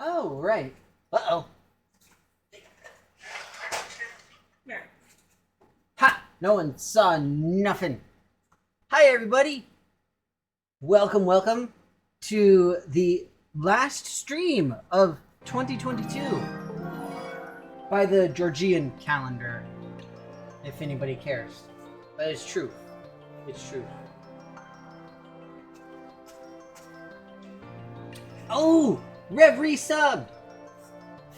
Oh, right. Uh-oh. Ha! No one saw nothing. Hi, everybody. Welcome to the last stream of 2022 by the Georgian calendar, if anybody cares. But it's true. It's true. Oh! Rev resubbed!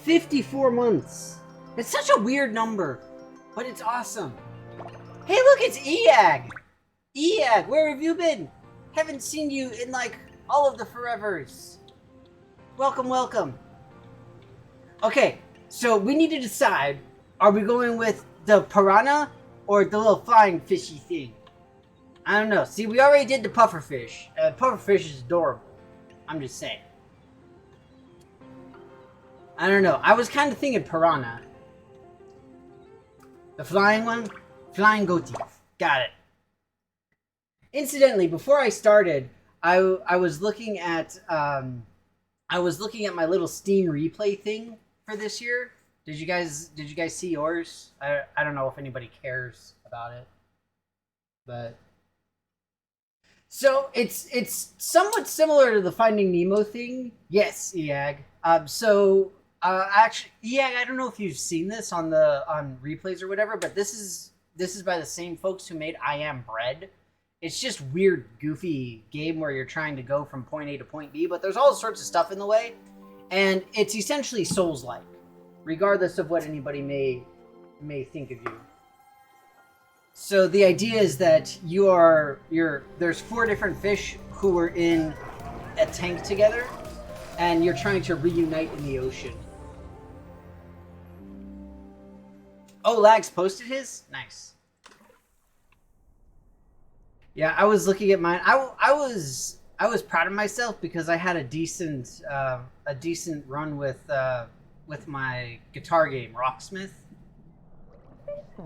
54 months. It's such a weird number, but it's awesome. Hey, look, it's Eag! Eag, where have you been? Haven't seen you in, like, all of the forevers. Welcome. Okay, so we need to decide, are we going with the piranha or the little flying fishy thing? I don't know. See, we already did the pufferfish. Pufferfish is adorable. I'm just saying. I don't know. I was kind of thinking piranha. The flying one? Flying goatee. Got it. Incidentally, before I started, I was looking at my little Steam replay thing for this year. Did you guys see yours? I don't know if anybody cares about it. But so it's somewhat similar to the Finding Nemo thing. Yes, Eag. Actually, Eag, I don't know if you've seen this on replays or whatever, but this is by the same folks who made I Am Bread. It's just weird, goofy game where you're trying to go from point A to point B, but there's all sorts of stuff in the way, and it's essentially Souls-like, regardless of what anybody may think of you. So the idea is that there's 4 different fish who are in a tank together, and you're trying to reunite in the ocean. Oh, Lags posted his? Nice. Yeah, I was looking at mine. I was proud of myself because I had a decent run with my guitar game, Rocksmith.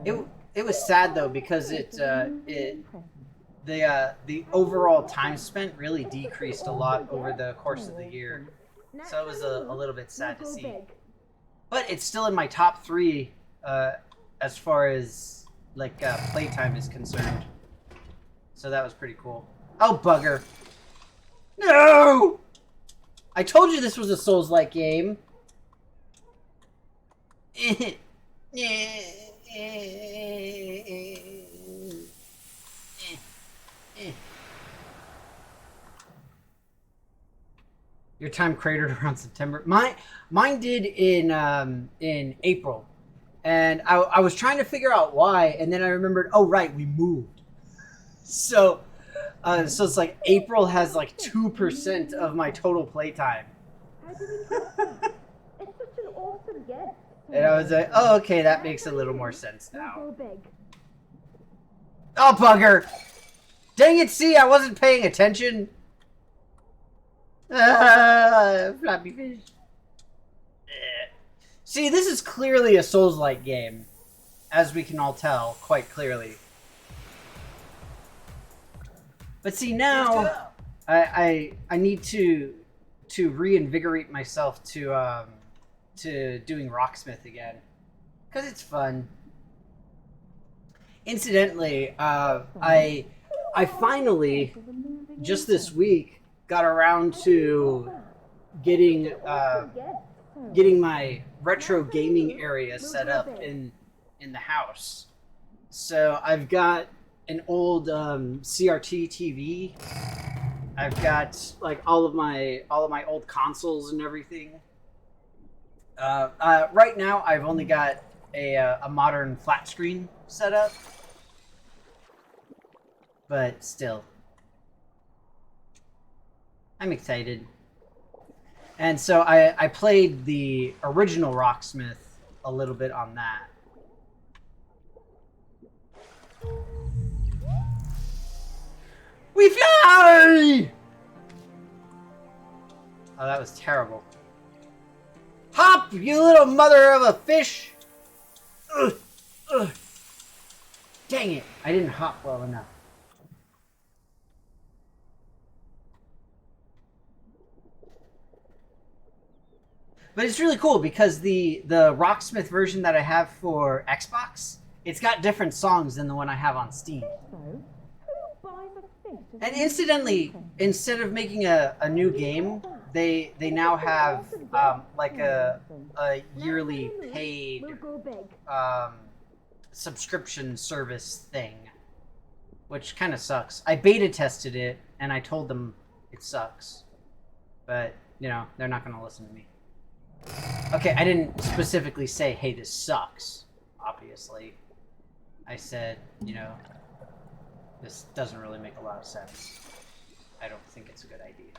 It was sad though because the overall time spent really decreased a lot over the course of the year. So it was a little bit sad to see. But it's still in my top 3 as far as like playtime is concerned. So that was pretty cool. Oh, bugger. No! I told you this was a Souls-like game. Your time cratered around September. Mine did in April. And I was trying to figure out why, and then I remembered, oh right, we moved. So it's like April has like 2% of my total playtime. It's such an awesome gift. And I was like, oh, okay, that makes a little more sense now. Oh, bugger! Dang it, see, I wasn't paying attention. Floppy fish. See, this is clearly a Souls-like game, as we can all tell quite clearly. But see, now I need to reinvigorate myself to doing Rocksmith again, because it's fun. Incidentally, I finally just this week got around to getting my retro gaming area set up in the house. So I've got an old CRT TV. I've got like all of my old consoles and everything. Right now, I've only got a modern flat screen set up, but still, I'm excited. And so I played the original Rocksmith a little bit on that. We fly! Oh, that was terrible. Hop, you little mother of a fish! Ugh, ugh. Dang it, I didn't hop well enough. But it's really cool because the Rocksmith version that I have for Xbox, it's got different songs than the one I have on Steam. So, who buys a fish? And incidentally, instead of making a new game, they now have like a yearly paid We'll go big. subscription service thing, which kind of sucks. I beta tested it and I told them it sucks, but you know they're not going to listen to me. Okay, I didn't specifically say, hey, this sucks, obviously. I said, you know, this doesn't really make a lot of sense. I don't think it's a good idea.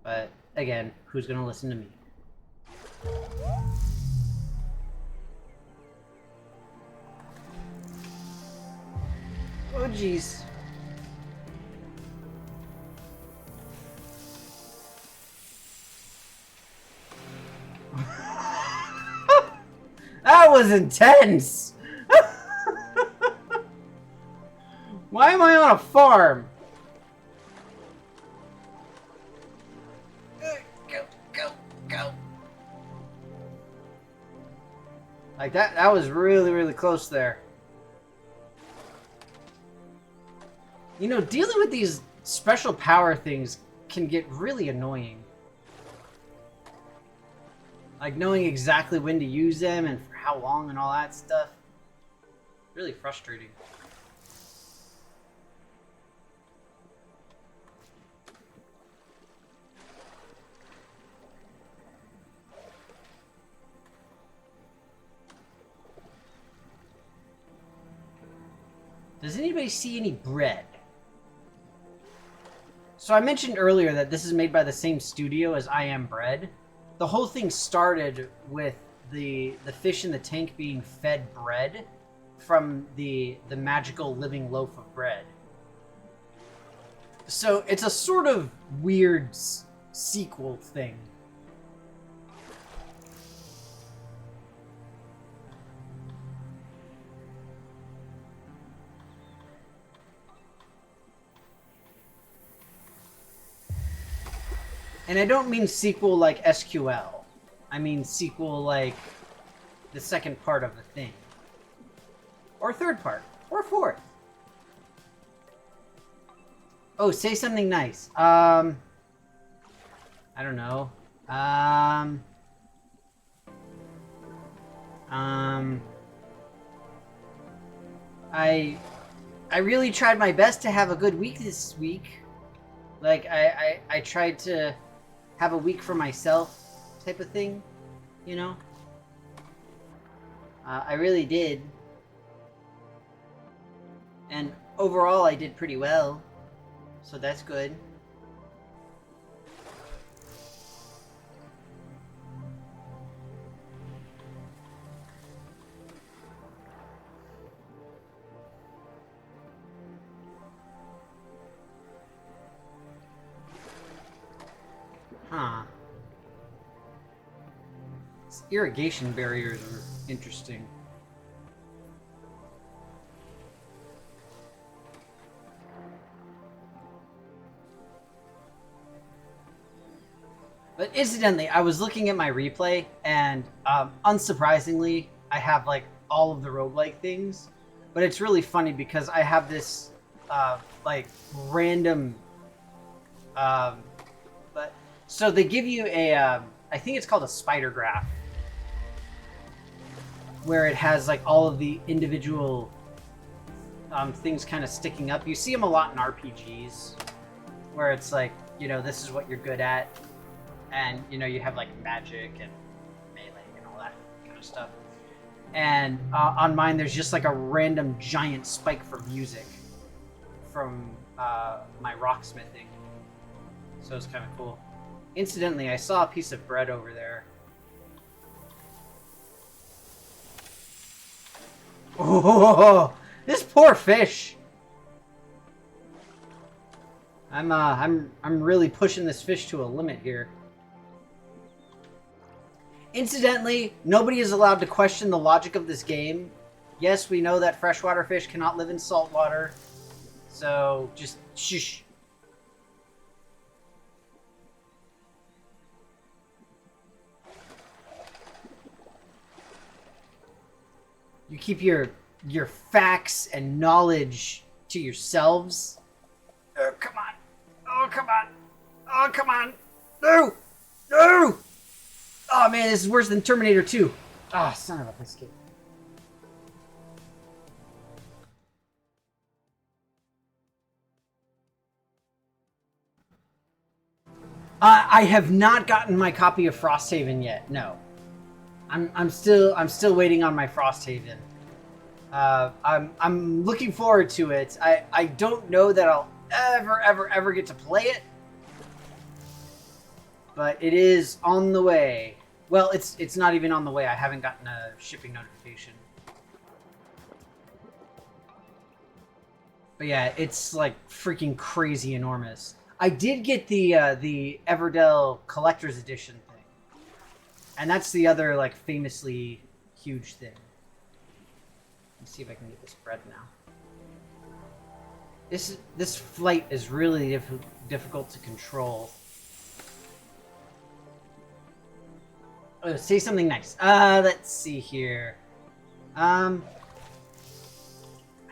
But, again, who's gonna listen to me? Oh, jeez. That was intense! Why am I on a farm? Go. Like that was really, really close there. You know, dealing with these special power things can get really annoying. Like knowing exactly when to use them and for how long and all that stuff. Really frustrating. Does anybody see any bread? So I mentioned earlier that this is made by the same studio as I Am Bread. The whole thing started with the fish in the tank being fed bread from the magical living loaf of bread. So it's a sort of weird sequel thing. And I don't mean sequel like SQL. I mean sequel like the second part of the thing. Or third part. Or fourth. Oh, say something nice. I don't know. I really tried my best to have a good week this week. Like, I tried to have a week for myself type of thing, you know? I really did. And overall, I did pretty well. So that's good. Huh. These irrigation barriers are interesting. But incidentally, I was looking at my replay, and unsurprisingly, I have like all of the roguelike things. But it's really funny because I have this like random. But so they give you a, I think it's called a spider graph, where it has like all of the individual things kind of sticking up. You see them a lot in RPGs, where it's like, you know, this is what you're good at. And, you know, you have, like, magic and melee and all that kind of stuff. And on mine, there's just, like, a random giant spike for music from my rocksmithing. So it's kind of cool. Incidentally, I saw a piece of bread over there. Oh, this poor fish! I'm really pushing this fish to a limit here. Incidentally, nobody is allowed to question the logic of this game. Yes, we know that freshwater fish cannot live in salt water. So, just shush. you keep your facts and knowledge to yourselves. Oh, come on. Oh, come on. Oh, come on. No! No! Oh, man, this is worse than Terminator 2. Ah, son of a biscuit. I have not gotten my copy of Frosthaven yet. No, I'm still waiting on my Frosthaven. I'm looking forward to it. I don't know that I'll ever get to play it, but it is on the way. Well, it's not even on the way. I haven't gotten a shipping notification. But yeah, it's like freaking crazy enormous. I did get the Everdell Collector's Edition thing, and that's the other like famously huge thing. Let's see if I can get this bread now. This flight is really difficult to control. Oh, say something nice. Let's see here. I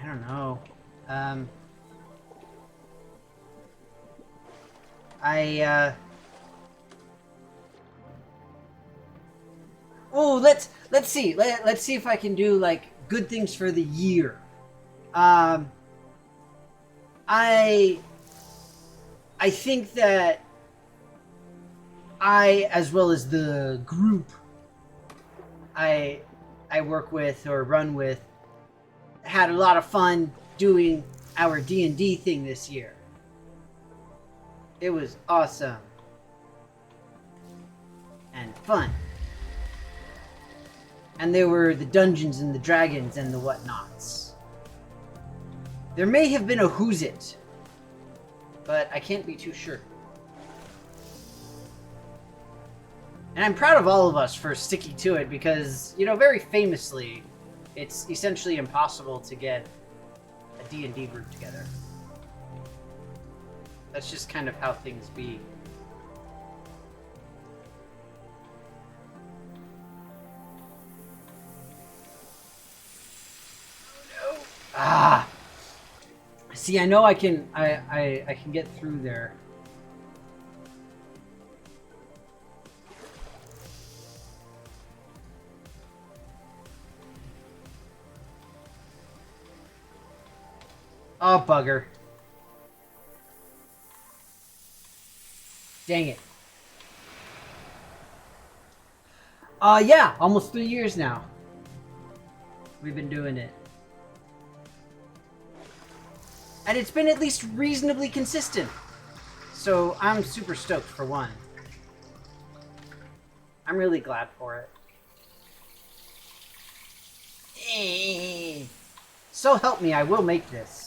don't know. Oh, let's see. Let's see if I can do like good things for the year. I think that I, as well as the group I work with or run with, had a lot of fun doing our D&D thing this year. It was awesome. And fun. And there were the dungeons and the dragons and the whatnots. There may have been a Who's It, but I can't be too sure. And I'm proud of all of us for sticking to it because, you know, very famously, it's essentially impossible to get a D&D group together. That's just kind of how things be. Oh, no. Ah! See, I know I can get through there. Oh, bugger. Dang it. Yeah, almost 3 years now. We've been doing it. And it's been at least reasonably consistent. So I'm super stoked for one. I'm really glad for it. So help me, I will make this.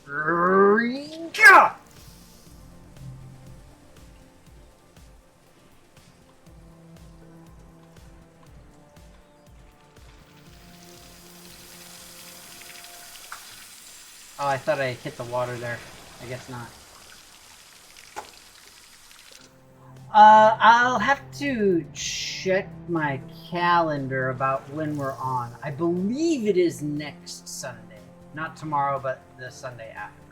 Gah! Oh, I thought I hit the water there. I guess not. I'll have to check my calendar about when we're on. I believe it is next Sunday. Not tomorrow, but the Sunday after.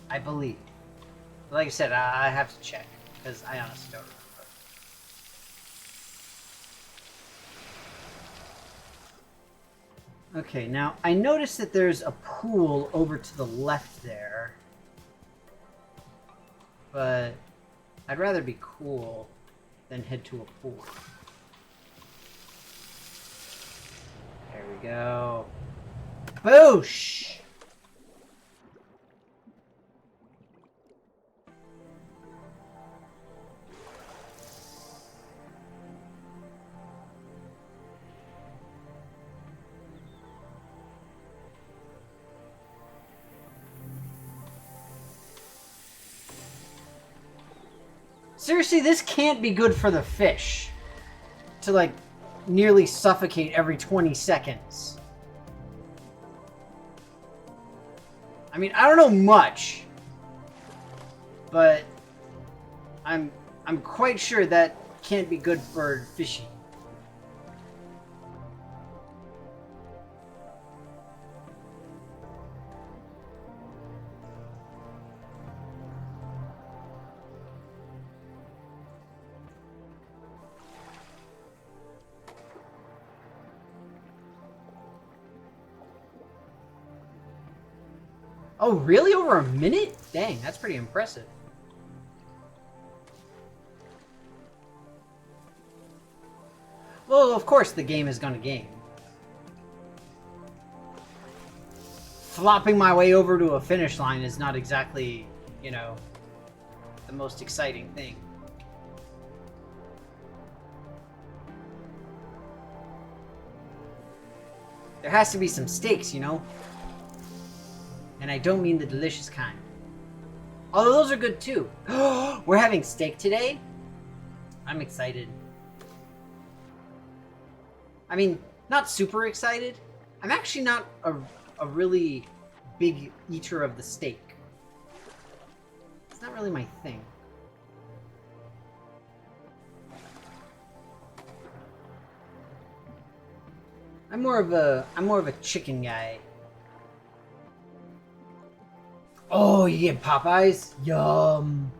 I believe. But like I said, I have to check, because I honestly don't remember. Okay, now, I noticed that there's a pool over to the left there. But I'd rather be cool than head to a pool. There we go. Boosh! Seriously, this can't be good for the fish. To, like, nearly suffocate every 20 seconds. I mean, I don't know much. But I'm quite sure that can't be good for fishy. Oh, really? Over a minute? Dang, that's pretty impressive. Well, of course the game is gonna game. Flopping my way over to a finish line is not exactly, you know, the most exciting thing. There has to be some stakes, you know? And I don't mean the delicious kind. Although those are good too. We're having steak today? I'm excited. I mean, not super excited. I'm actually not a really big eater of the steak. It's not really my thing. I'm more of a chicken guy. Oh, you get Popeyes? Yum.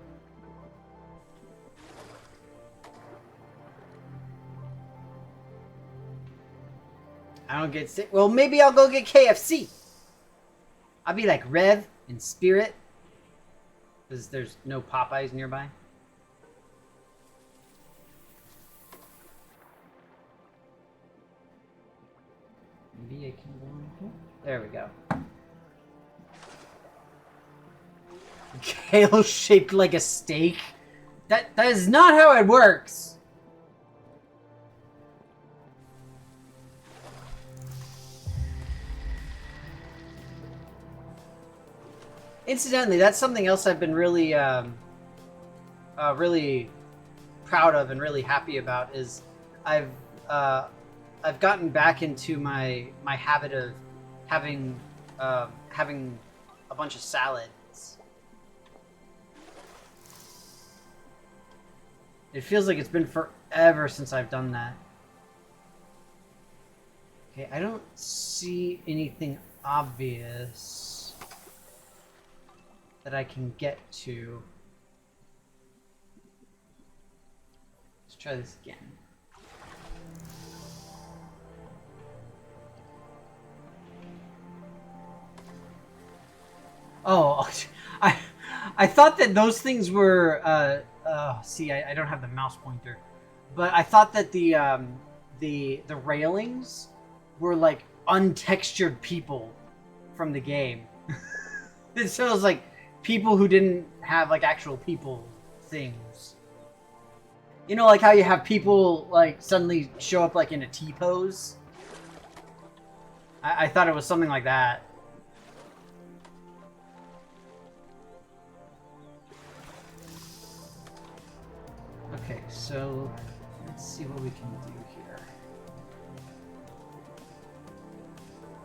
I don't get sick. Well, maybe I'll go get KFC. I'll be like Rev in spirit. Because there's no Popeyes nearby. Maybe I can go in here. There we go. Kale shaped like a steak? That is not how it works. Incidentally, that's something else I've been really, really proud of and really happy about is I've gotten back into my habit of having having a bunch of salads. It feels like it's been forever since I've done that. Okay, I don't see anything obvious that I can get to. Let's try this again. Oh, I thought that those things were see, I don't have the mouse pointer, but I thought that the railings were like untextured people from the game. It feels like people who didn't have like actual people things. You know, like how you have people like suddenly show up like in a T-pose? I thought it was something like that. Okay, so let's see what we can do here.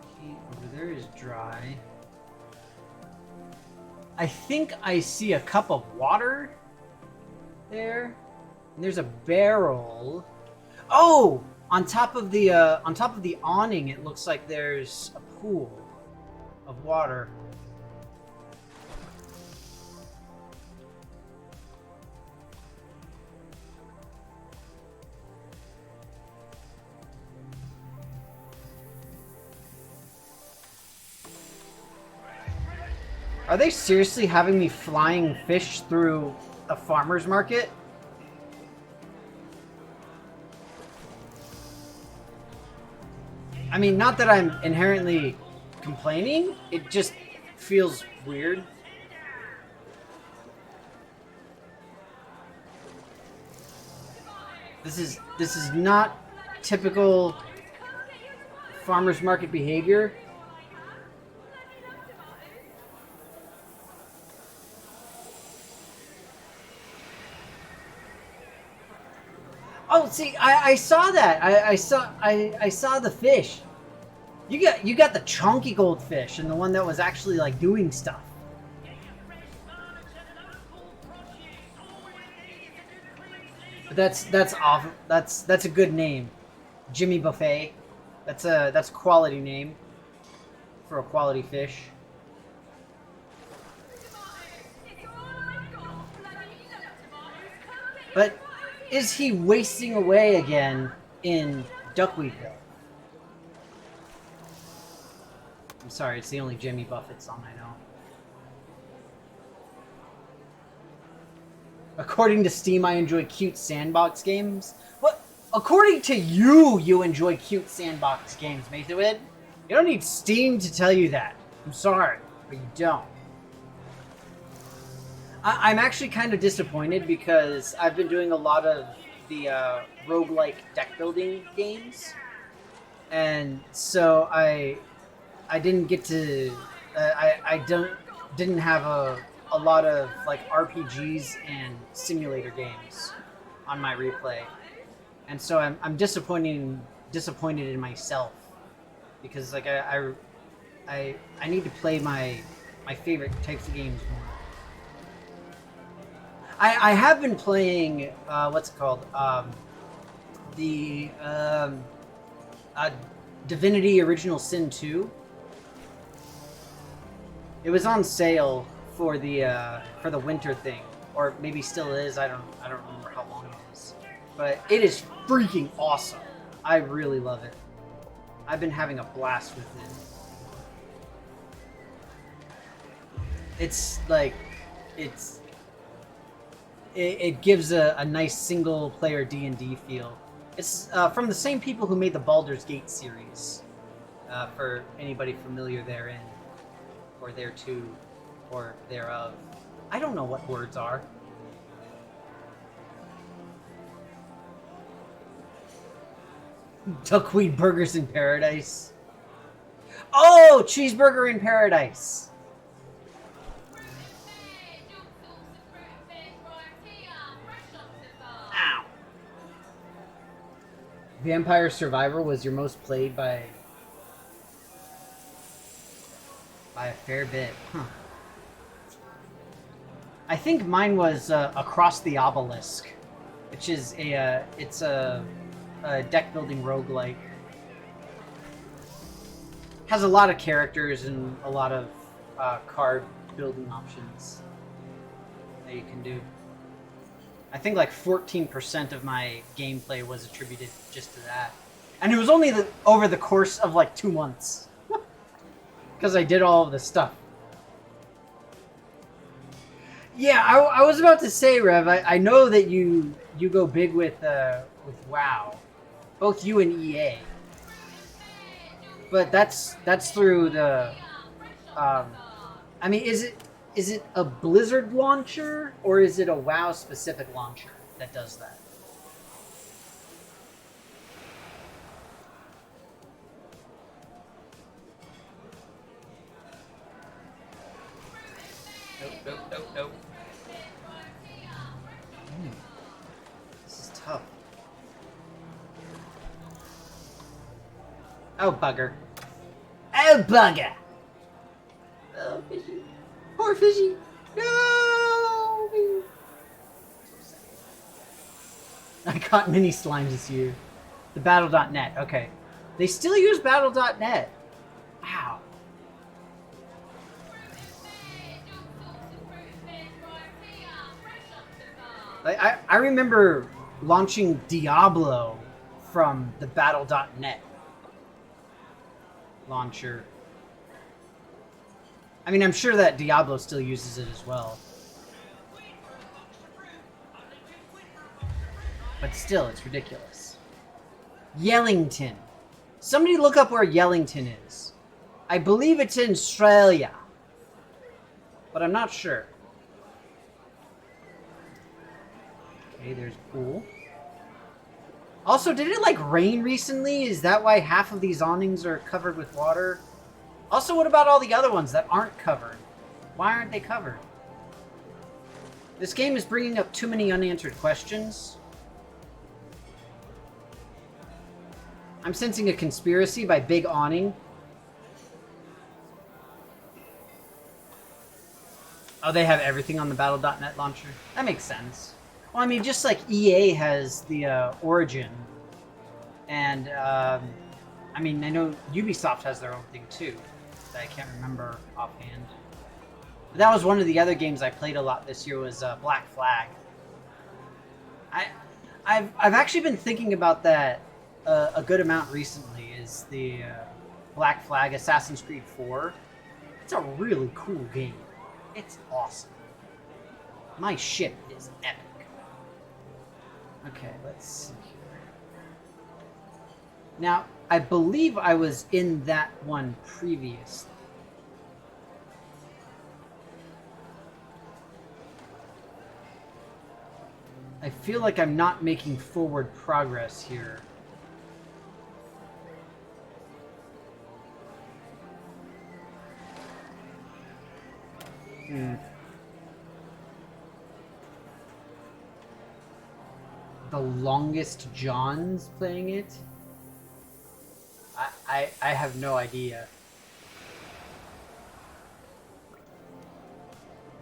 Okay, over there is dry. I think I see a cup of water there. And there's a barrel. Oh, on top of the awning, it looks like there's a pool of water. Are they seriously having me flying fish through a farmer's market? I mean, not that I'm inherently complaining, it just feels weird. This is not typical farmer's market behavior. Oh, see, I saw that. I saw the fish. You got the chunky goldfish and the one that was actually like doing stuff. But that's awful. That's a good name, Jimmy Buffet. That's a quality name for a quality fish. But is he wasting away again in Duckweedville? I'm sorry, it's the only Jimmy Buffett song I know. According to Steam, I enjoy cute sandbox games. What? According to you, you enjoy cute sandbox games, Mathewid. You don't need Steam to tell you that. I'm sorry, but you don't. I'm actually kind of disappointed because I've been doing a lot of the roguelike deck building games, and so I didn't get to didn't have a lot of like RPGs and simulator games on my replay, and so I'm disappointed in myself because like I need to play my favorite types of games more. I have been playing what's it called the Divinity Original Sin 2. It was on sale for the winter thing, or maybe still is. I don't remember how long it is, but it is freaking awesome. I really love it. I've been having a blast with it. It's like it gives a nice single player D&D feel. It's from the same people who made the Baldur's Gate series. For anybody familiar therein, or thereto, or thereof. I don't know what words are. Duckweed Burgers in Paradise. Oh, Cheeseburger in Paradise. Ow. Vampire Survivor was your most played by a fair bit. Huh. I think mine was Across the Obelisk, which is a deck building roguelike. Has a lot of characters and a lot of card building options that you can do. I think like 14% of my gameplay was attributed just to that, and it was only over the course of like 2 months because I did all of this stuff. Yeah, I was about to say, Rev. I know that you go big with WoW, both you and EA. But that's through the. I mean, is it a Blizzard launcher or is it a WoW specific launcher that does that? Nope. This is tough. Oh, bugger. Oh, bugger! Oh, fishy. Poor fishy. No! I caught mini slimes this year. The Battle.net. Okay. They still use Battle.net. Wow. I remember launching Diablo from the Battle.net launcher. I mean, I'm sure that Diablo still uses it as well. But still, it's ridiculous. Yellington. Somebody look up where Yellington is. I believe it's in Australia, but I'm not sure. Okay, there's pool. Also, did it like rain recently? Is that why half of these awnings are covered with water? Also, what about all the other ones that aren't covered? Why aren't they covered? This game is bringing up too many unanswered questions. I'm sensing a conspiracy by Big Awning. Oh, they have everything on the Battle.net launcher? That makes sense. Well, I mean, just like EA has the Origin. And, I mean, I know Ubisoft has their own thing too. That I can't remember offhand. But that was one of the other games I played a lot this year was Black Flag. I've actually been thinking about that a good amount recently, is the Black Flag Assassin's Creed 4. It's a really cool game. It's awesome. My ship is epic. Okay, let's see here. Now, I believe I was in that one previously. I feel like I'm not making forward progress here. The longest John's playing it? I have no idea.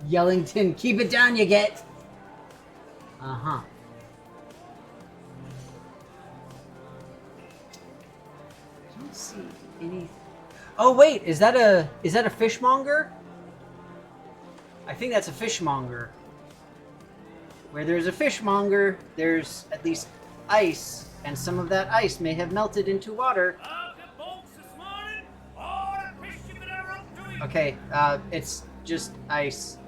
Yellington, keep it down, you get! Uh-huh. I don't see any... Oh, wait, is that a fishmonger? I think that's a fishmonger. Where there's a fishmonger, there's at least ice, and some of that ice may have melted into water. Okay, it's just ice.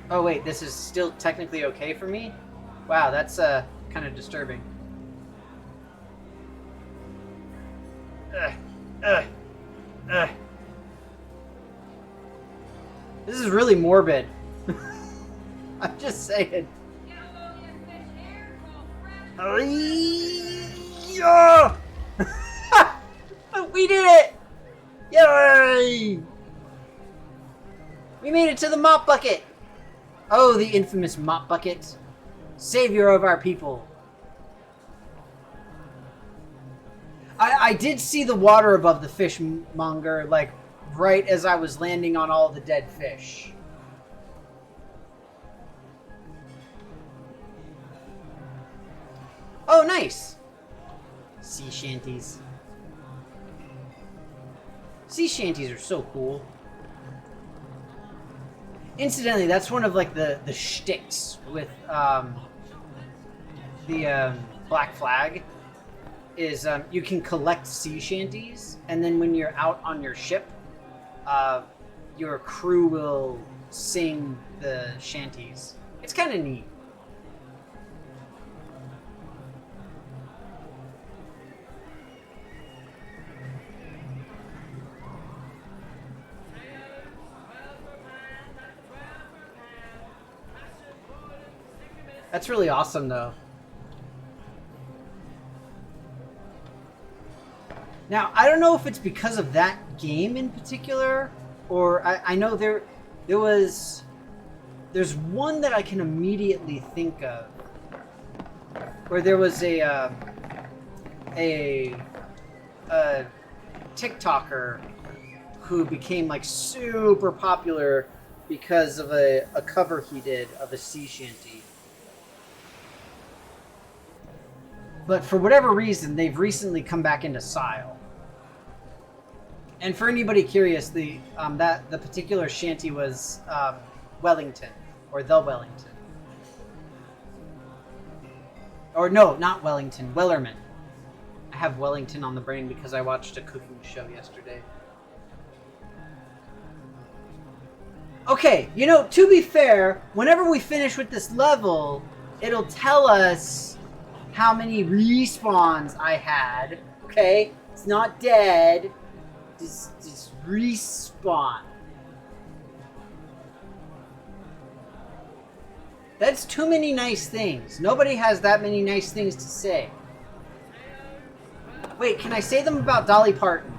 Oh wait, this is still technically okay for me? Wow, that's kind of disturbing. This is really morbid. I'm just saying. We did it! Yay! We made it to the mop bucket! Oh, the infamous mop bucket. Savior of our people. I did see the water above the fishmonger, like, right as I was landing on all the dead fish. Oh, nice! Sea shanties. Sea shanties are so cool. Incidentally, that's one of, like, the shticks with, the Black Flag. Is you can collect sea shanties, and then when you're out on your ship, your crew will sing the shanties. It's kind of neat. That's really awesome, though. Now, I don't know if it's because of that game in particular, or I know there's one that I can immediately think of, where there was a TikToker who became like super popular because of a cover he did of a sea shanty. But for whatever reason, they've recently come back into style. And for anybody curious, the particular shanty was Wellington, or the Wellington. Or no, not Wellington, Wellerman. I have Wellington on the brain because I watched a cooking show yesterday. Okay, you know, to be fair, whenever we finish with this level, it'll tell us how many respawns I had. Okay? It's not dead. Just respawn. That's too many nice things. Nobody has that many nice things to say. Wait, can I say them about Dolly Parton?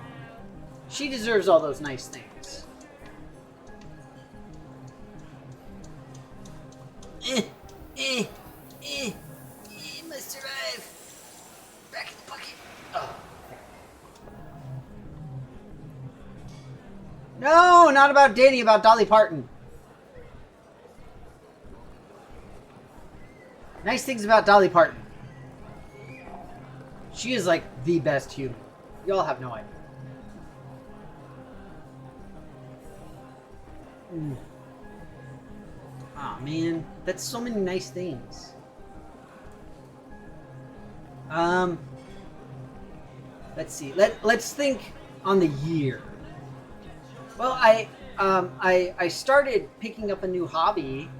She deserves all those nice things. Must survive. Back in the bucket. Oh. No, not about Diddy, about Dolly Parton. Nice things about Dolly Parton. She is like the best human. Y'all have no idea. Aw, man. That's so many nice things. Let's see. Let's think on the year. Well, I started picking up a new hobby.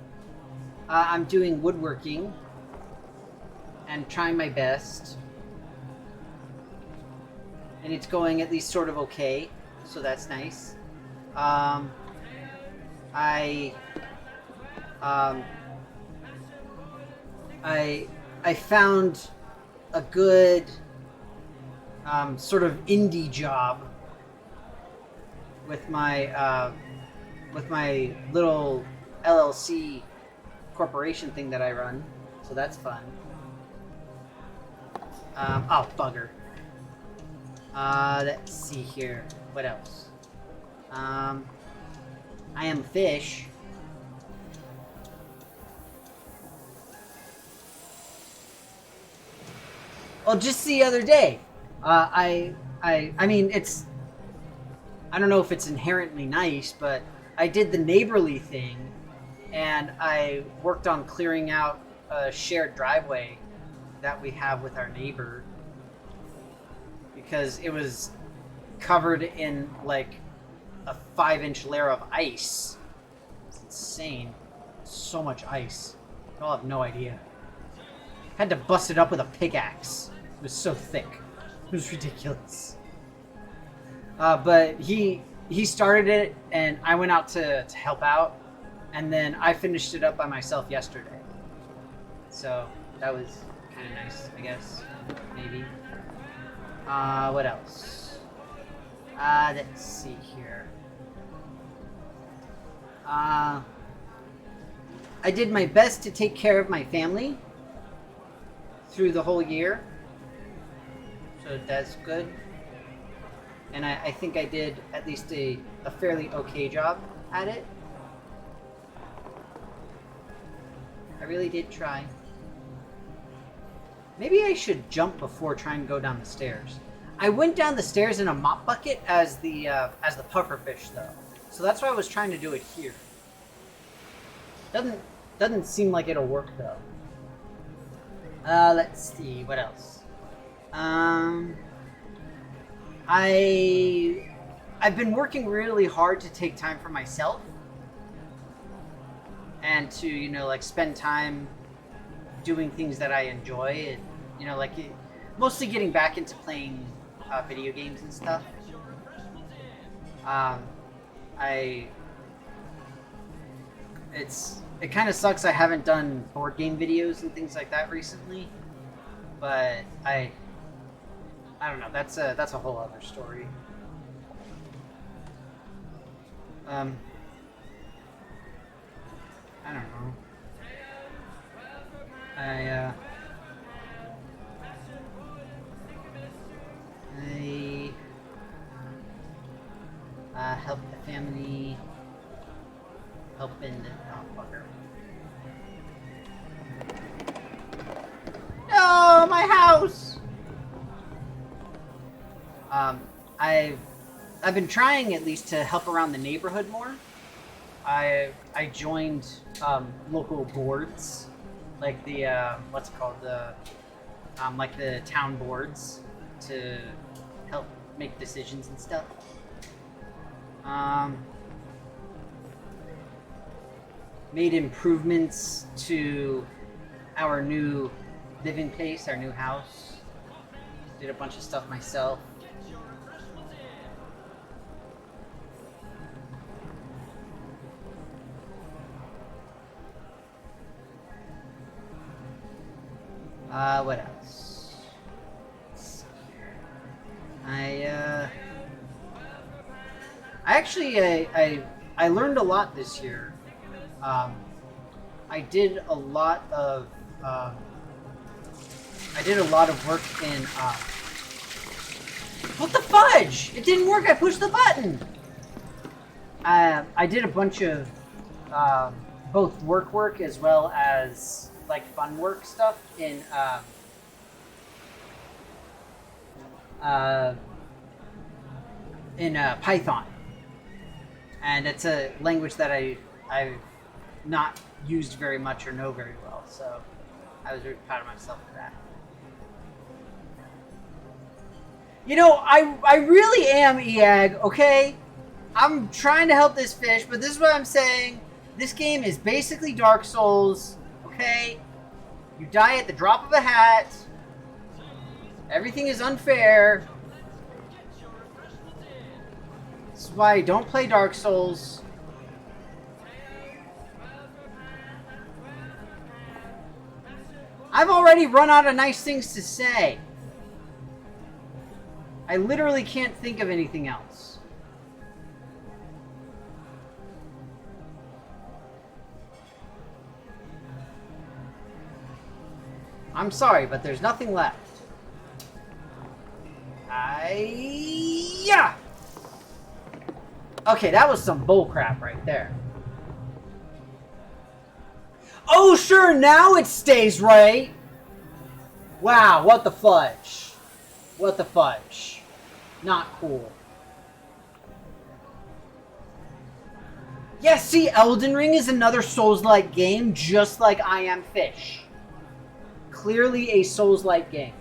I'm doing woodworking and trying my best, and it's going at least sort of okay. So that's nice. Um, I um, I found a good sort of indie job with my little LLC corporation thing that I run. So that's fun. Oh bugger. Let's see here. What else? I am fish. Well, just the other day, I mean, I don't know if it's inherently nice, but I did the neighborly thing, and I worked on clearing out a shared driveway that we have with our neighbor because it was covered in like a 5-inch layer of ice. It's insane. So much ice. Y'all have no idea. Had to bust it up with a pickaxe. It was so thick. It was ridiculous. But he started it, and I went out to help out, and then I finished it up by myself yesterday. So that was kind of nice, I guess. Maybe. What else? Let's see here. I did my best to take care of my family through the whole year. So that's good. And I think I did at least a fairly okay job at it. I really did try. Maybe I should jump before trying to go down the stairs. I went down the stairs in a mop bucket as the pufferfish though. So that's why I was trying to do it here. Doesn't seem like it'll work though. Let's see, what else? I've been working really hard to take time for myself and to, you know, like spend time doing things that I enjoy and, you know, like mostly getting back into playing video games and stuff. It kind of sucks I haven't done board game videos and things like that recently, but I don't know. That's a whole other story. I don't know. I help the family. Helping the fucker. No, my house. I've been trying at least to help around the neighborhood more. I joined local boards, like the what's it called, the like the town boards, to help make decisions and stuff. Made improvements to our new living place, our new house. Did a bunch of stuff myself. What else? Let's see here. I learned a lot this year. I did a lot of work in what the fudge? It didn't work. I pushed the button. I did a bunch of both work as well as like fun work stuff in Python, and it's a language that I've not used very much or know very well, so I was really proud of myself for that. You know, I really am, EAG, okay? I'm trying to help this fish, but this is what I'm saying. This game is basically Dark Souls, okay? You die at the drop of a hat. Everything is unfair. This is why I don't play Dark Souls. I've already run out of nice things to say. I literally can't think of anything else. I'm sorry, but there's nothing left. Yeah. Okay, that was some bullcrap right there. Oh, sure, now it stays right. Wow, what the fudge? What the fudge? Not cool. Yeah, see, Elden Ring is another Souls-like game, just like I Am Fish. Clearly a Souls-like game.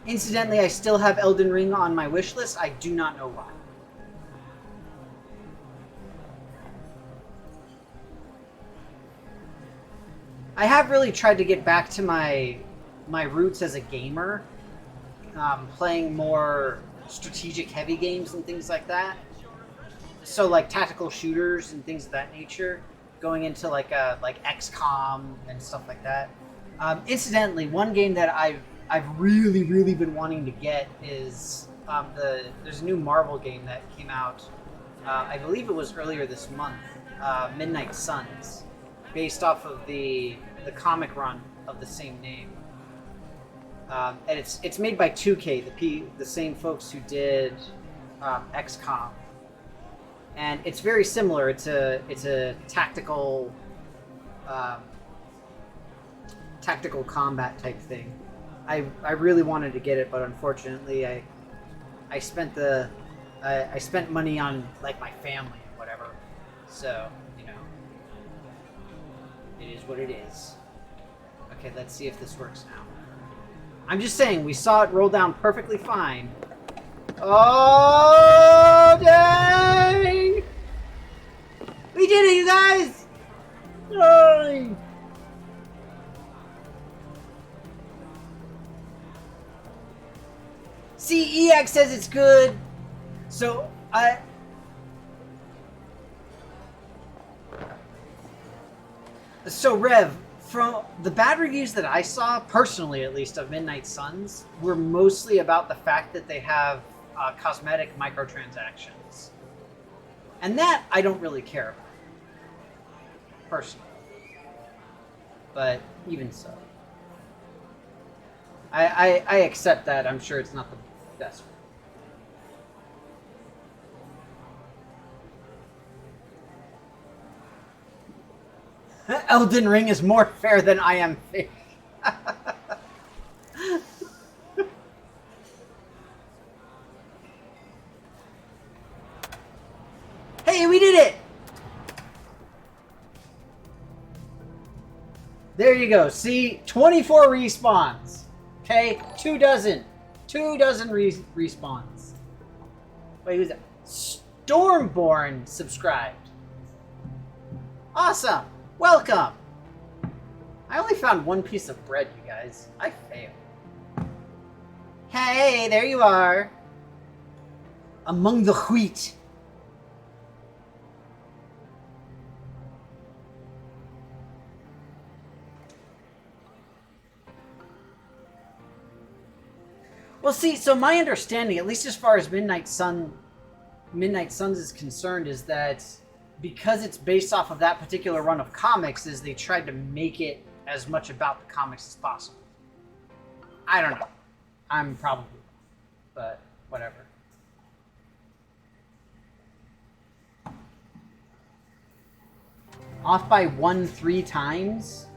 Incidentally, I still have Elden Ring on my wish list. I do not know why. I have really tried to get back to my roots as a gamer, playing more strategic heavy games and things like that. So like tactical shooters and things of that nature, going into like XCOM and stuff like that. Incidentally, one game that I've really been wanting to get is there's a new Marvel game that came out. I believe it was earlier this month, Midnight Suns, based off of the comic run of the same name. And it's made by 2K, the same folks who did XCOM, and it's very similar. It's a tactical combat type thing. I really wanted to get it, but unfortunately I spent I spent money on like my family and whatever. So, you know, it is what it is. Okay, let's see if this works now. I'm just saying, we saw it roll down perfectly fine. Oh, dang! We did it, you guys! Yay! See, EX says it's good. So, So, Rev, from the bad reviews that I saw, personally at least, of Midnight Suns, were mostly about the fact that they have cosmetic microtransactions. And that I don't really care about, personally. But even so. I accept that. I'm sure it's not the best. Elden Ring is more fair than I Am Fish. Hey, we did it! There you go. See, 24 respawns. Okay, 2 dozen. 2 dozen respawns. Wait, who's that? Stormborn subscribed. Awesome. Welcome. I only found 1 piece of bread, you guys. I failed. Hey, there you are. Among the wheat. Well, see, so my understanding, at least as far as Midnight Suns is concerned, is that because it's based off of that particular run of comics, is they tried to make it as much about the comics as possible. I don't know. I'm probably wrong, but whatever. Off by 3 times?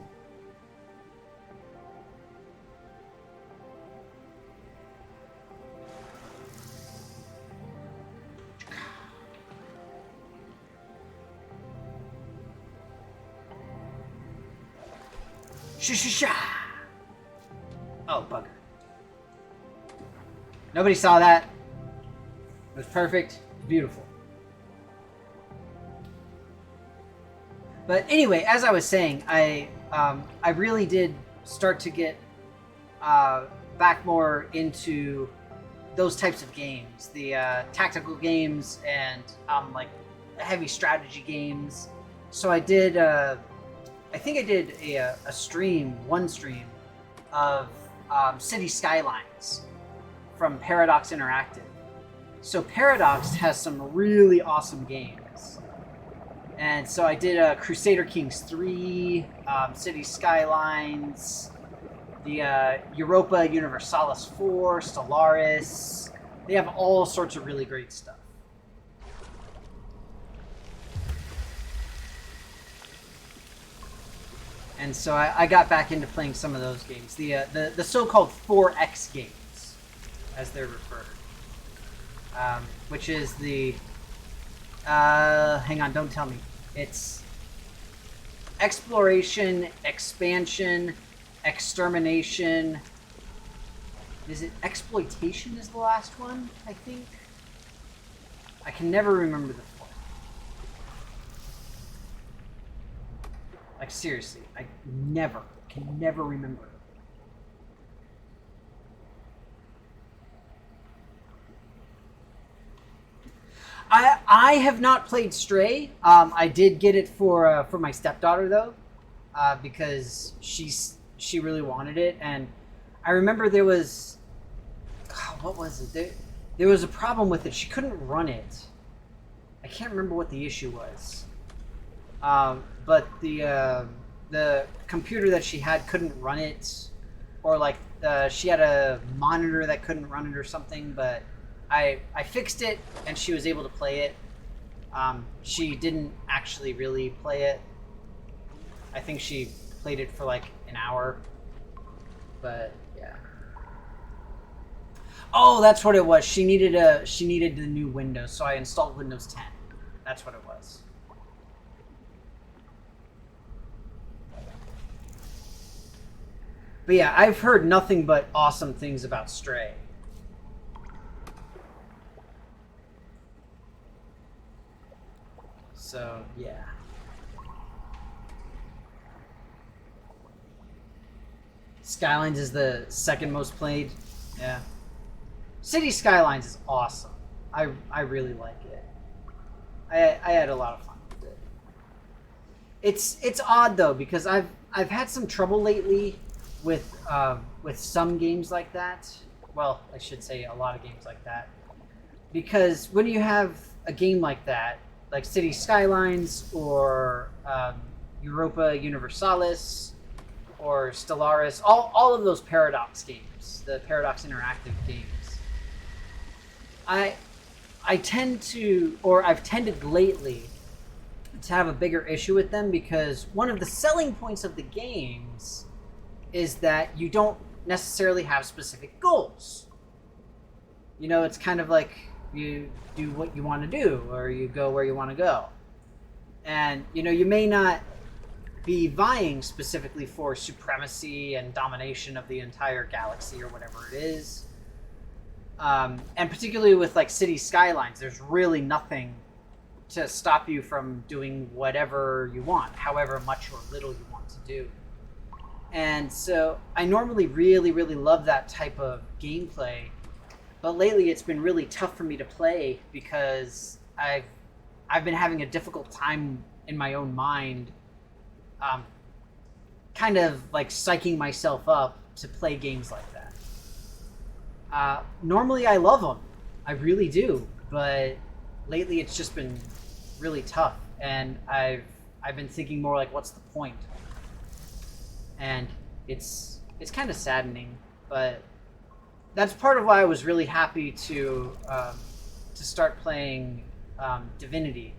Shh. Oh, bugger. Nobody saw that. It was perfect, beautiful. But anyway, as I was saying, I really did start to get back more into those types of games, the tactical games and like heavy strategy games. So I did, I think I did a stream, one stream of City Skylines from Paradox Interactive. So Paradox has some really awesome games. And so I did Crusader Kings 3, City Skylines, the Europa Universalis 4, Stellaris. They have all sorts of really great stuff. And so I got back into playing some of those games. The so-called 4X games, as they're referred. Which is the... hang on, don't tell me. It's exploration, expansion, extermination. Is it exploitation is the last one, I think? I can never remember the fourth. Like, seriously, I can never remember. I have not played Stray. I did get it for my stepdaughter though, because she really wanted it, and I remember there was, what was it? There was a problem with it. She couldn't run it. I can't remember what the issue was. But the computer that she had couldn't run it, or like she had a monitor that couldn't run it or something. But I fixed it and she was able to play it. She didn't actually really play it. I think she played it for like an hour. But yeah. Oh, that's what it was. She needed the new Windows, so I installed Windows 10. That's what it was. But yeah, I've heard nothing but awesome things about Stray. So, yeah. Skylines is the second most played. Yeah. City Skylines is awesome. I really like it. I had a lot of fun with it. It's odd though, because I've had some trouble lately with some games like that. Well, I should say a lot of games like that. Because when you have a game like that, like City Skylines or Europa Universalis or Stellaris, all of those Paradox games, the Paradox Interactive games, I tend to, or I've tended lately to have a bigger issue with them, because one of the selling points of the games is that you don't necessarily have specific goals. You know, it's kind of like you do what you want to do, or you go where you want to go. And, you know, you may not be vying specifically for supremacy and domination of the entire galaxy or whatever it is. And particularly with like City Skylines, there's really nothing to stop you from doing whatever you want, however much or little you want to do. And so I normally really, really love that type of gameplay, but lately it's been really tough for me to play because I've been having a difficult time in my own mind, kind of like psyching myself up to play games like that. Normally I love them, I really do, but lately it's just been really tough, and I've been thinking more like, what's the point? And it's kind of saddening, but that's part of why I was really happy to start playing Divinity,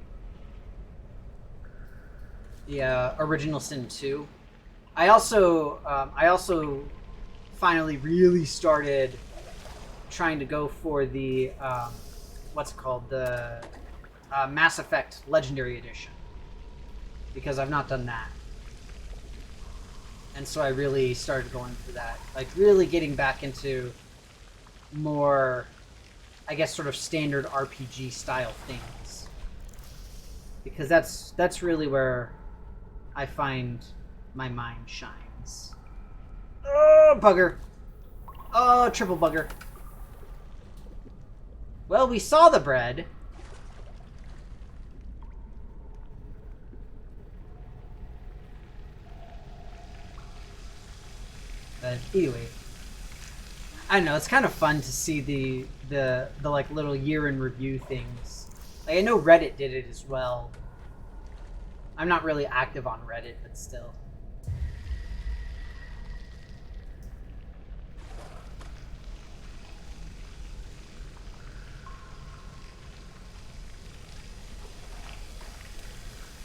the Original Sin 2. I also finally really started trying to go for the what's it called, the Mass Effect Legendary Edition, because I've not done that. And so I really started going for that, like really getting back into more I guess, sort of standard RPG style things. Because that's really where I find my mind shines. Oh, bugger. Oh, triple bugger. Well, we saw the bread. But anyway, I don't know. It's kind of fun to see the like little year in review things. Like I know Reddit did it as well. I'm not really active on Reddit, but still.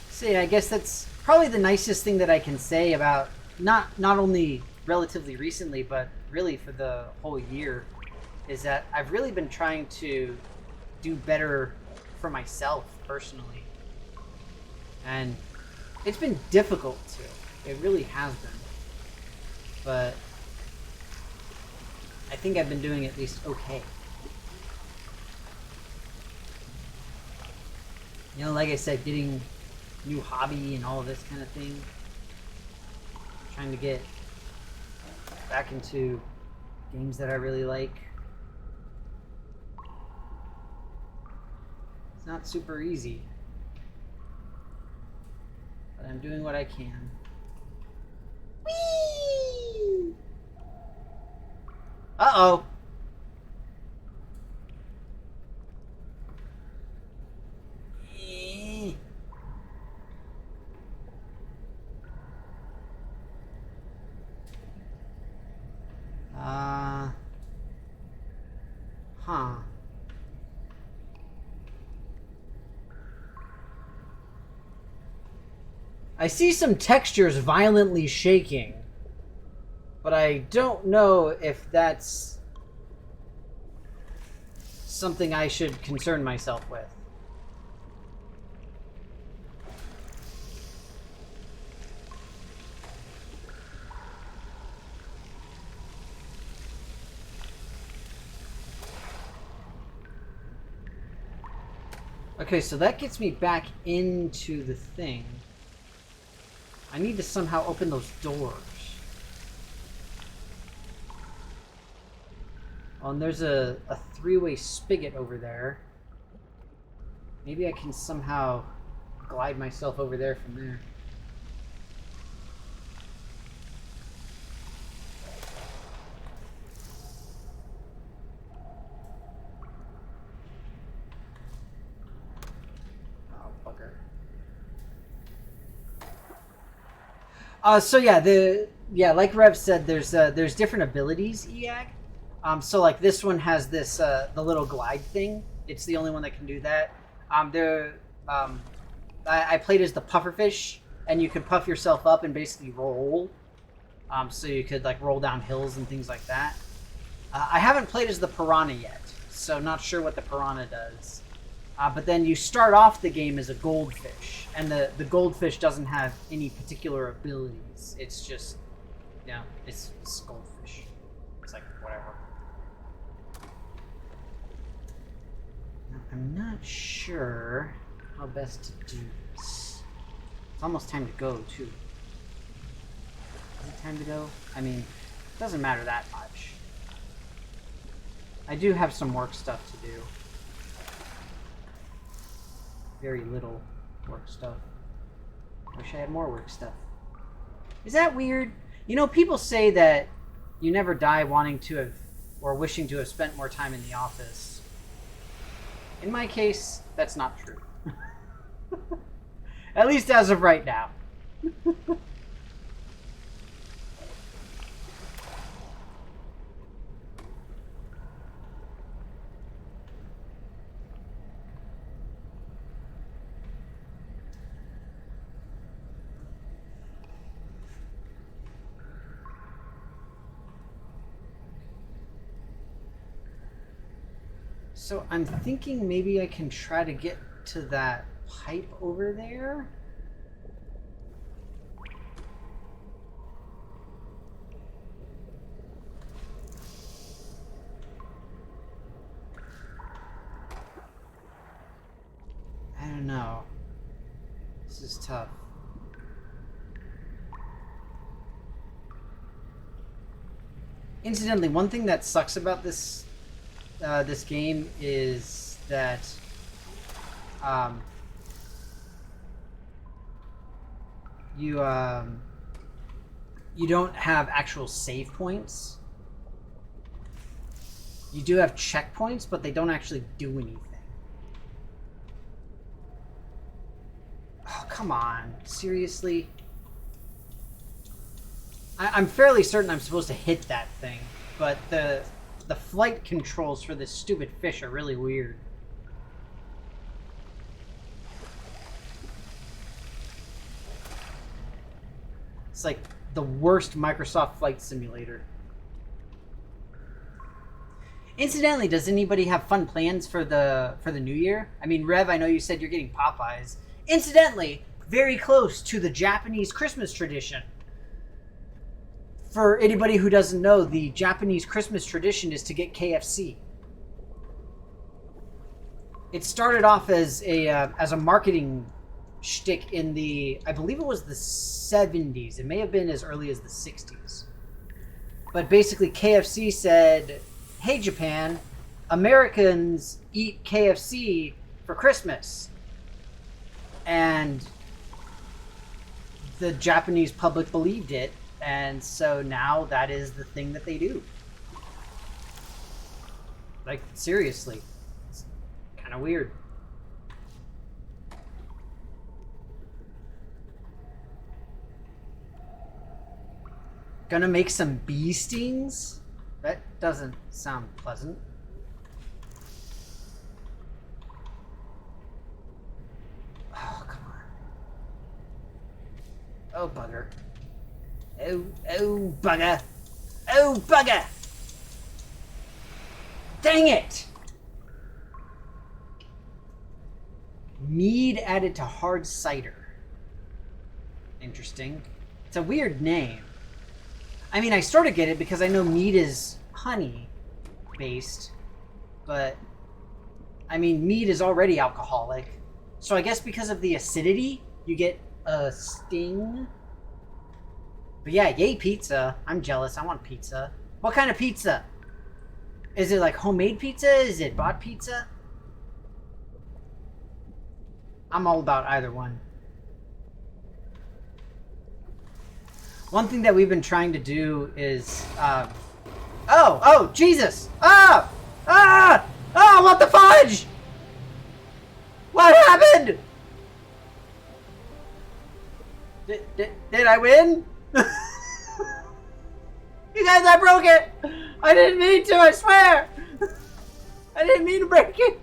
So yeah, I guess that's probably the nicest thing that I can say about not only relatively recently, but really for the whole year, is that I've really been trying to do better for myself personally. And it's been difficult to. It really has been. But I think I've been doing at least okay. You know, like I said, getting new hobby and all of this kind of thing. Trying to get back into games that I really like. It's not super easy. But I'm doing what I can. Whee! Uh-oh. Huh. I see some textures violently shaking, but I don't know if that's something I should concern myself with. Okay, so that gets me back into the thing. I need to somehow open those doors. Oh, and there's a three-way spigot over there. Maybe I can somehow glide myself over there from there. So yeah, like Rev said, there's different abilities, EAG. So like this one has this the little glide thing. It's the only one that can do that. I played as the pufferfish, and you could puff yourself up and basically roll. So you could like roll down hills and things like that. I haven't played as the piranha yet, so not sure what the piranha does. But then you start off the game as a goldfish, and the goldfish doesn't have any particular abilities. It's just, you know, it's goldfish. It's like, whatever. Now, I'm not sure how best to do this. It's almost time to go, too. Is it time to go? I mean, it doesn't matter that much. I do have some work stuff to do. Very little work stuff. Wish I had more work stuff. Is that weird? You know, people say that you never die wanting to have, or wishing to have spent more time in the office. In my case, that's not true. At least as of right now. So I'm thinking maybe I can try to get to that pipe over there. This is tough. Incidentally, one thing that sucks about this this game is that you don't have actual save points. You do have checkpoints, but they don't actually do anything. Oh, come on. Seriously? I'm fairly certain I'm supposed to hit that thing, but the flight controls for this stupid fish are really weird. It's like the worst Microsoft Flight Simulator. Incidentally, does anybody have fun plans for the new year? I mean, Rev, I know you said you're getting Popeyes. Incidentally, very close to the Japanese Christmas tradition. For anybody who doesn't know, the Japanese Christmas tradition is to get KFC. It started off as a marketing shtick in the, I believe it was the 70s. It may have been as early as the 60s. But basically KFC said, hey Japan, Americans eat KFC for Christmas. And the Japanese public believed it. And so now that is the thing that they do. Like, seriously. It's kind of weird. Gonna make some bee stings? That doesn't sound pleasant. Oh, come on. Oh, bugger. Oh, bugger. Oh, bugger! Dang it! Mead added to hard cider. Interesting. It's a weird name. I mean, I sort of get it because I know mead is honey-based, but I mean, mead is already alcoholic. So I guess because of the acidity, you get a sting. But yeah, yay pizza. I'm jealous. I want pizza. What kind of pizza? Is it like homemade pizza? Is it bought pizza? I'm all about either one. One thing that we've been trying to do is, oh, Jesus! Ah! What the fudge? What happened? Did I win? You guys, I broke it! I didn't mean to, I swear! I didn't mean to break it!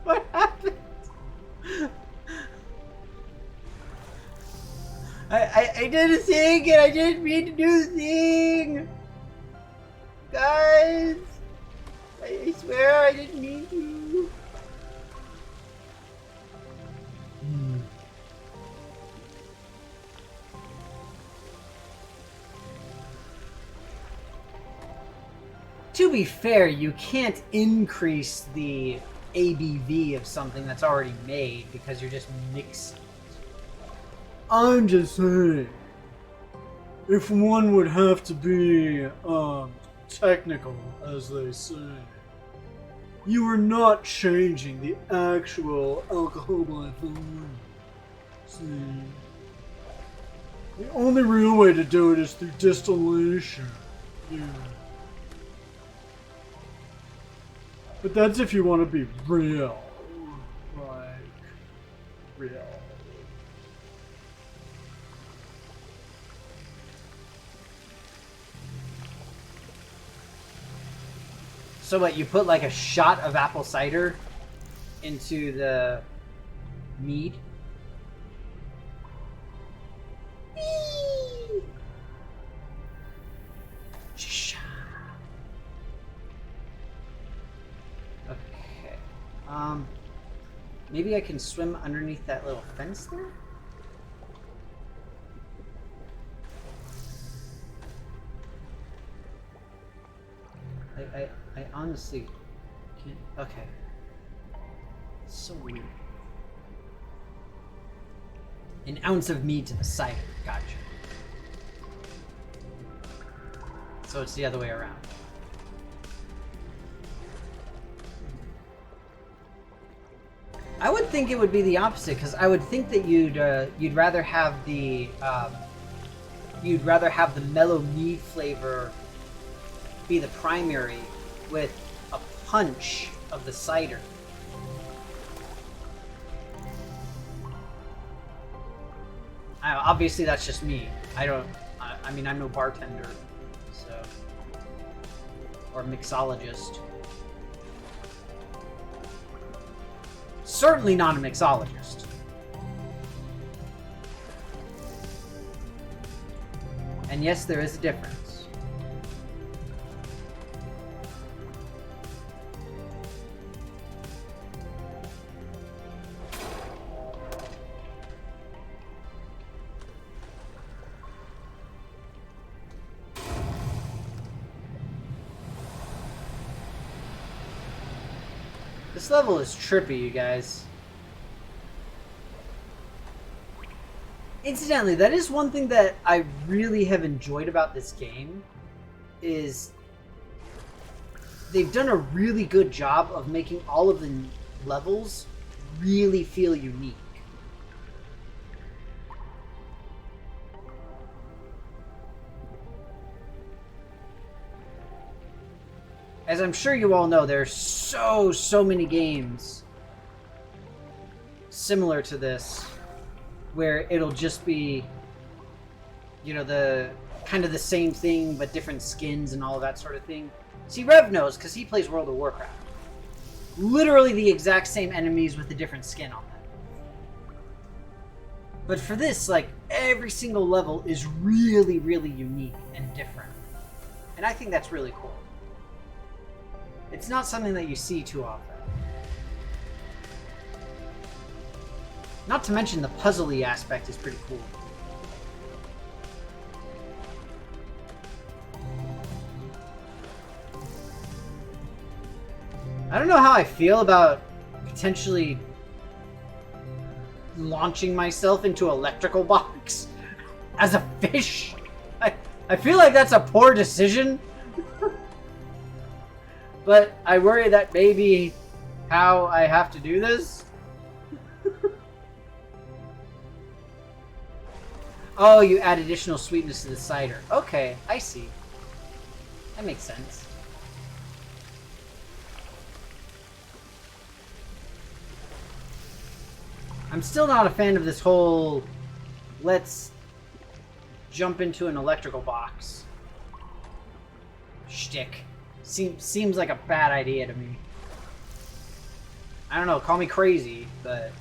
What happened? I did a thing and I didn't mean to do the thing! Guys! I swear I didn't mean to. To be fair, you can't increase the ABV of something that's already made because you're just mixing. I'm just saying, if one would have to be technical, as they say, you are not changing the actual alcohol by volume. See, the only real way to do it is through distillation. Yeah. But that's if you want to be real. Like, real. So what, you put like a shot of apple cider into the mead? Okay. Maybe I can swim underneath that little fence there? I honestly can't. Okay. It's so weird. An ounce of meat to the cider. Gotcha. So it's the other way around. I would think it would be the opposite, because I would think that you'd rather have the mellow mead flavor be the primary with a punch of the cider. Obviously, that's just me. I mean, I'm no bartender, so, or mixologist. Certainly not a mixologist. And yes, there is a difference. This level is trippy, you guys. Incidentally, that is one thing that I really have enjoyed about this game, is they've done a really good job of making all of the levels really feel unique. As I'm sure you all know, there's so many games similar to this where it'll just be, you know, the kind of the same thing but different skins and all of that sort of thing. See, Rev knows because he plays World of Warcraft. Literally the exact same enemies with a different skin on them. But for this, like, every single level is really, really unique and different. And I think that's really cool. It's not something that you see too often. Not to mention the puzzly aspect is pretty cool. I don't know how I feel about potentially launching myself into electrical box as a fish. I feel like that's a poor decision. But I worry that maybe how I have to do this. Oh, you add additional sweetness to the cider. Okay, I see. That makes sense. I'm still not a fan of this whole let's jump into an electrical box shtick. Seems like a bad idea to me. I don't know, call me crazy, but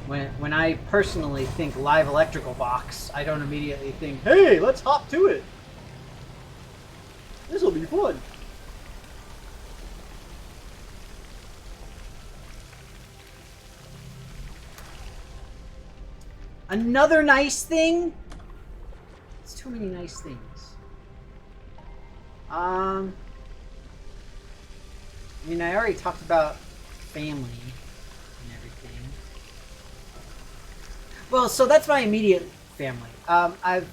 when I personally think live electrical box, I don't immediately think, hey, let's hop to it. This'll be fun. Another nice thing. It's too many nice things. I mean, I already talked about family and everything. Well, so that's my immediate family. I've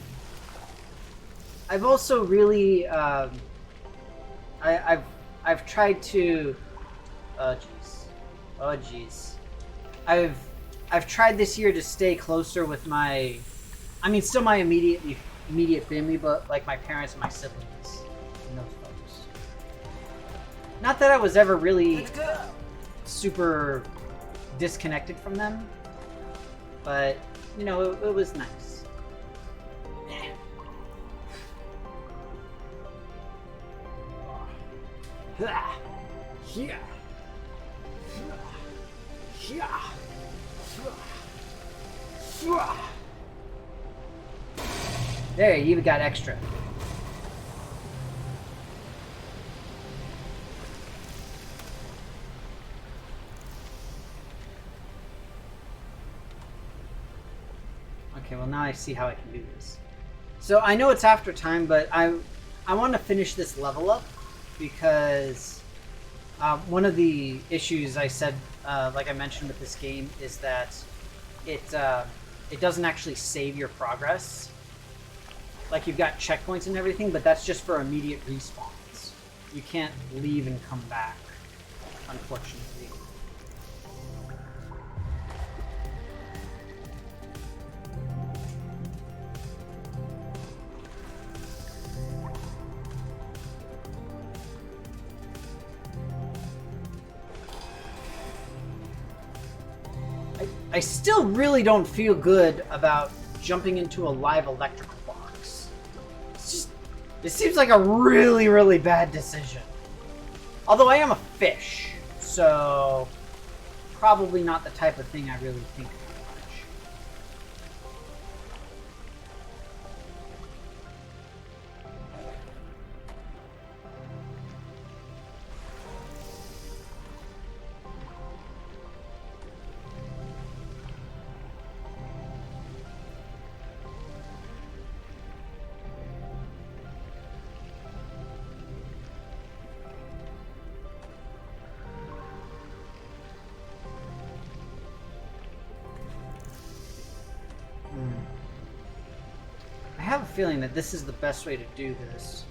also really I've tried to oh jeez I've tried this year to stay closer with my, I mean, still my immediate family, but like my parents and my siblings and those folks. Not that I was ever really super disconnected from them, but you know, it was nice. There, you even got extra. Okay, well now I see how I can do this. So I know it's after time, but I want to finish this level up because One of the issues I said, like I mentioned with this game, is that it doesn't actually save your progress. Like, you've got checkpoints and everything, but that's just for immediate respawns. You can't leave and come back, unfortunately. I still really don't feel good about jumping into a live electrical box. It's just, it seems like a really, really bad decision. Although I am a fish, so probably not the type of thing I really think about much. I have a feeling that this is the best way to do this.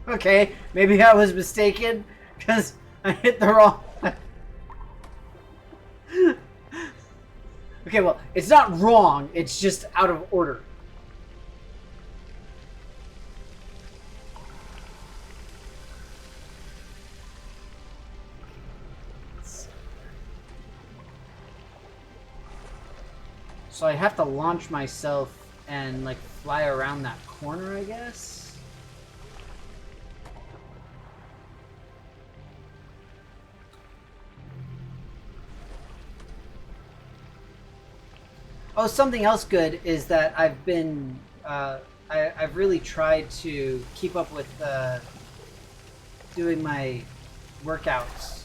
Okay, maybe I was mistaken, because I hit the wrong... Okay, well, it's not wrong, it's just out of order. So I have to launch myself and, like, fly around that corner, I guess? Oh, something else good is that I've been, I've really tried to keep up with, doing my workouts.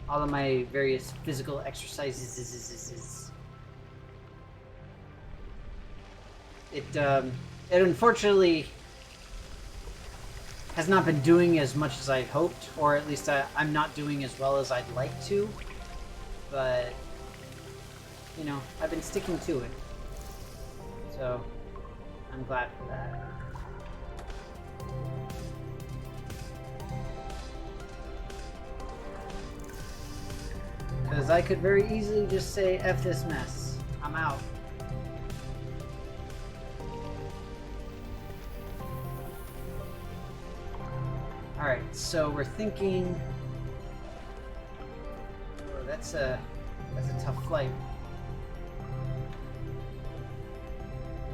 All of my various physical exercises. It unfortunately has not been doing as much as I hoped, or at least I'm not doing as well as I'd like to. But, you know, I've been sticking to it. So, I'm glad for that. Because I could very easily just say, F this mess. I'm out. Alright, so we're thinking... Oh, that's a tough flight.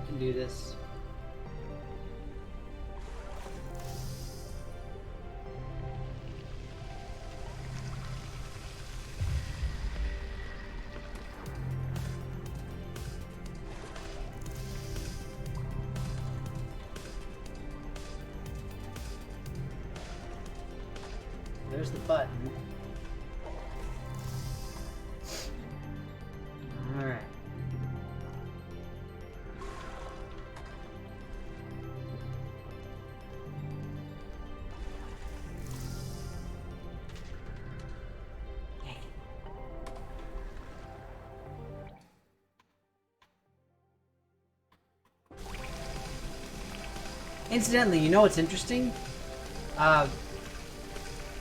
We can do this. There's the button. Alright. Incidentally, you know what's interesting?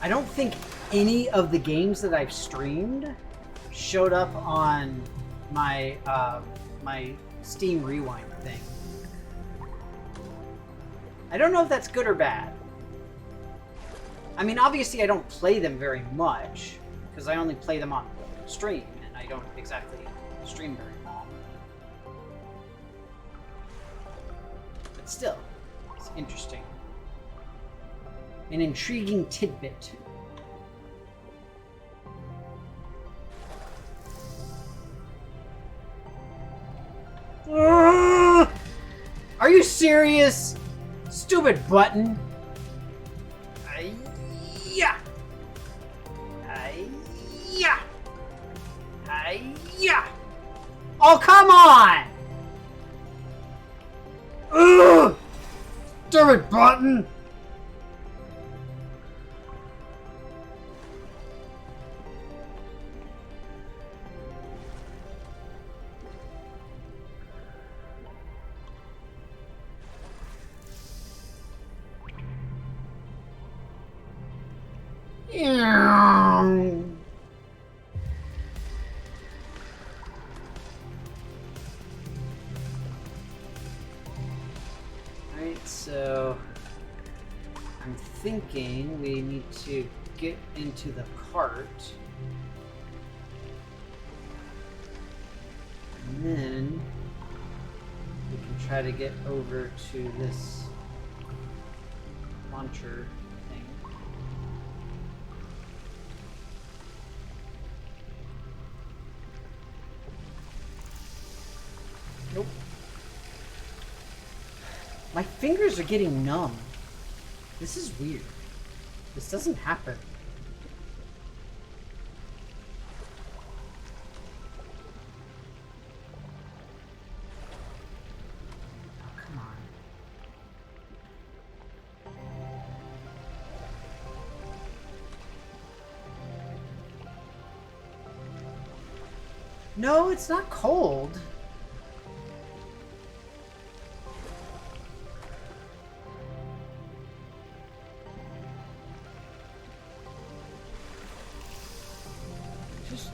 I don't think any of the games that I've streamed showed up on my my Steam Rewind thing. I don't know if that's good or bad. I mean, obviously I don't play them very much, because I only play them on stream, and I don't exactly stream very long. But still, it's interesting. An intriguing tidbit. Are you serious? Stupid button. Yeah. Oh, come on! Ugh! Damn it, button! Alright, so I'm thinking we need to get into the cart. And then we can try to get over to this launcher thing. Nope. My fingers are getting numb. This is weird. This doesn't happen. Oh, come on. No, it's not cold.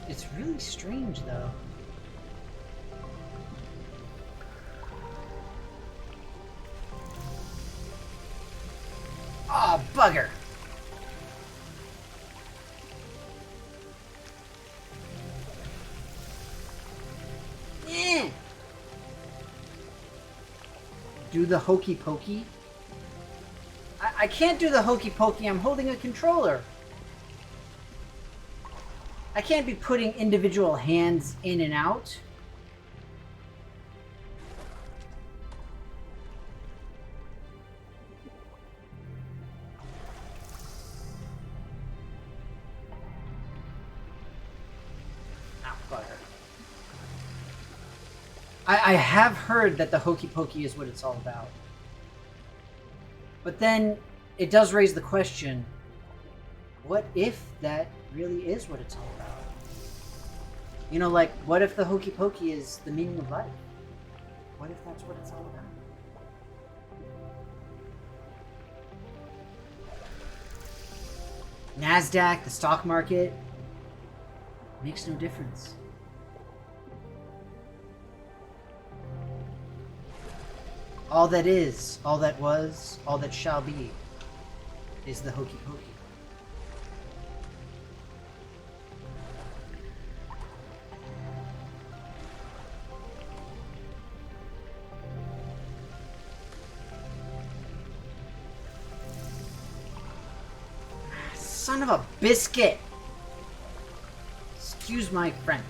It's really strange, though. Oh, bugger! Eh. Do the hokey pokey? I can't do the hokey pokey. I'm holding a controller. I can't be putting individual hands in and out. Oh, bugger. I have heard that the hokey pokey is what it's all about. But then it does raise the question, what if that really is what it's all about? You know, like, what if the hokey pokey is the meaning of life? What if that's what it's all about? NASDAQ, the stock market, makes no difference. All that is, all that was, all that shall be, is the hokey pokey. Son of a biscuit! Excuse my French.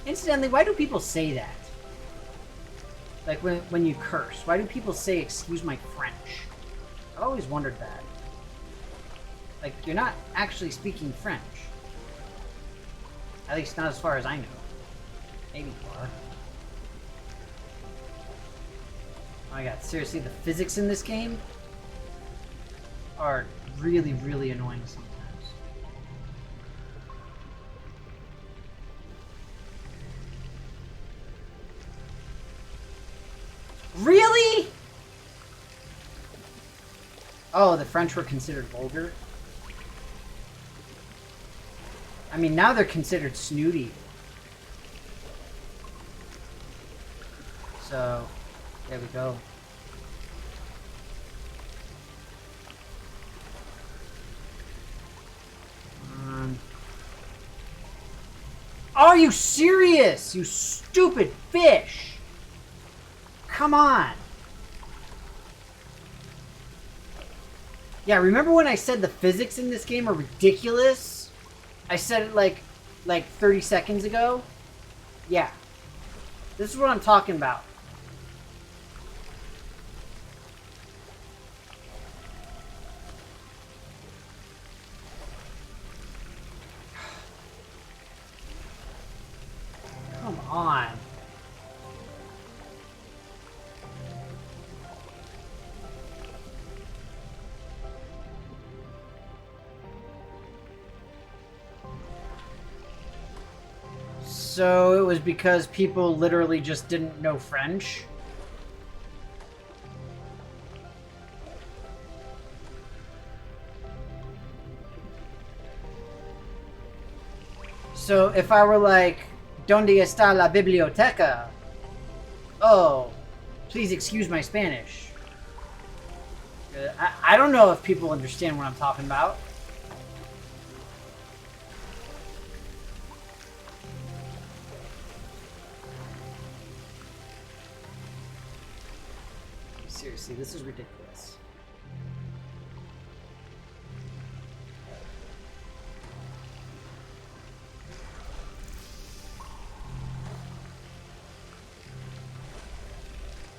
Incidentally, why do people say that? Like when you curse, why do people say excuse my French? I've always wondered that. Like, you're not actually speaking French. At least not as far as I know. Maybe you are. Oh my god, seriously, the physics in this game are really, really annoying sometimes. Really? Oh, the French were considered vulgar? I mean, now they're considered snooty. So, there we go. Are you serious? You stupid fish! Come on! Yeah, remember when I said the physics in this game are ridiculous? I said it like 30 seconds ago? Yeah. This is what I'm talking about. So it was because people literally just didn't know French? So if I were like, ¿Dónde está la biblioteca? Oh, please excuse my Spanish. I don't know if people understand what I'm talking about. Seriously, this is ridiculous.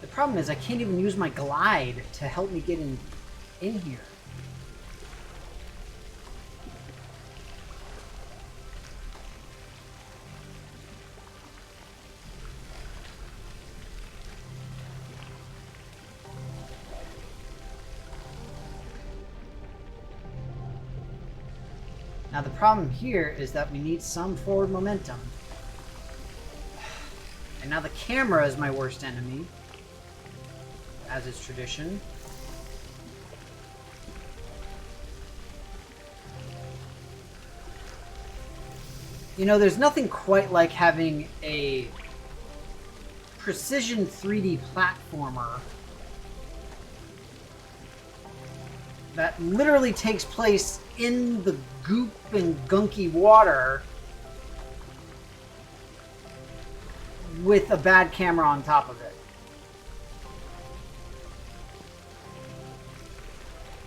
The problem is I can't even use my glide to help me get in here. Now the problem here is that we need some forward momentum. And now the camera is my worst enemy, as is tradition. You know, there's nothing quite like having a precision 3D platformer that literally takes place in the goop and gunky water with a bad camera on top of it.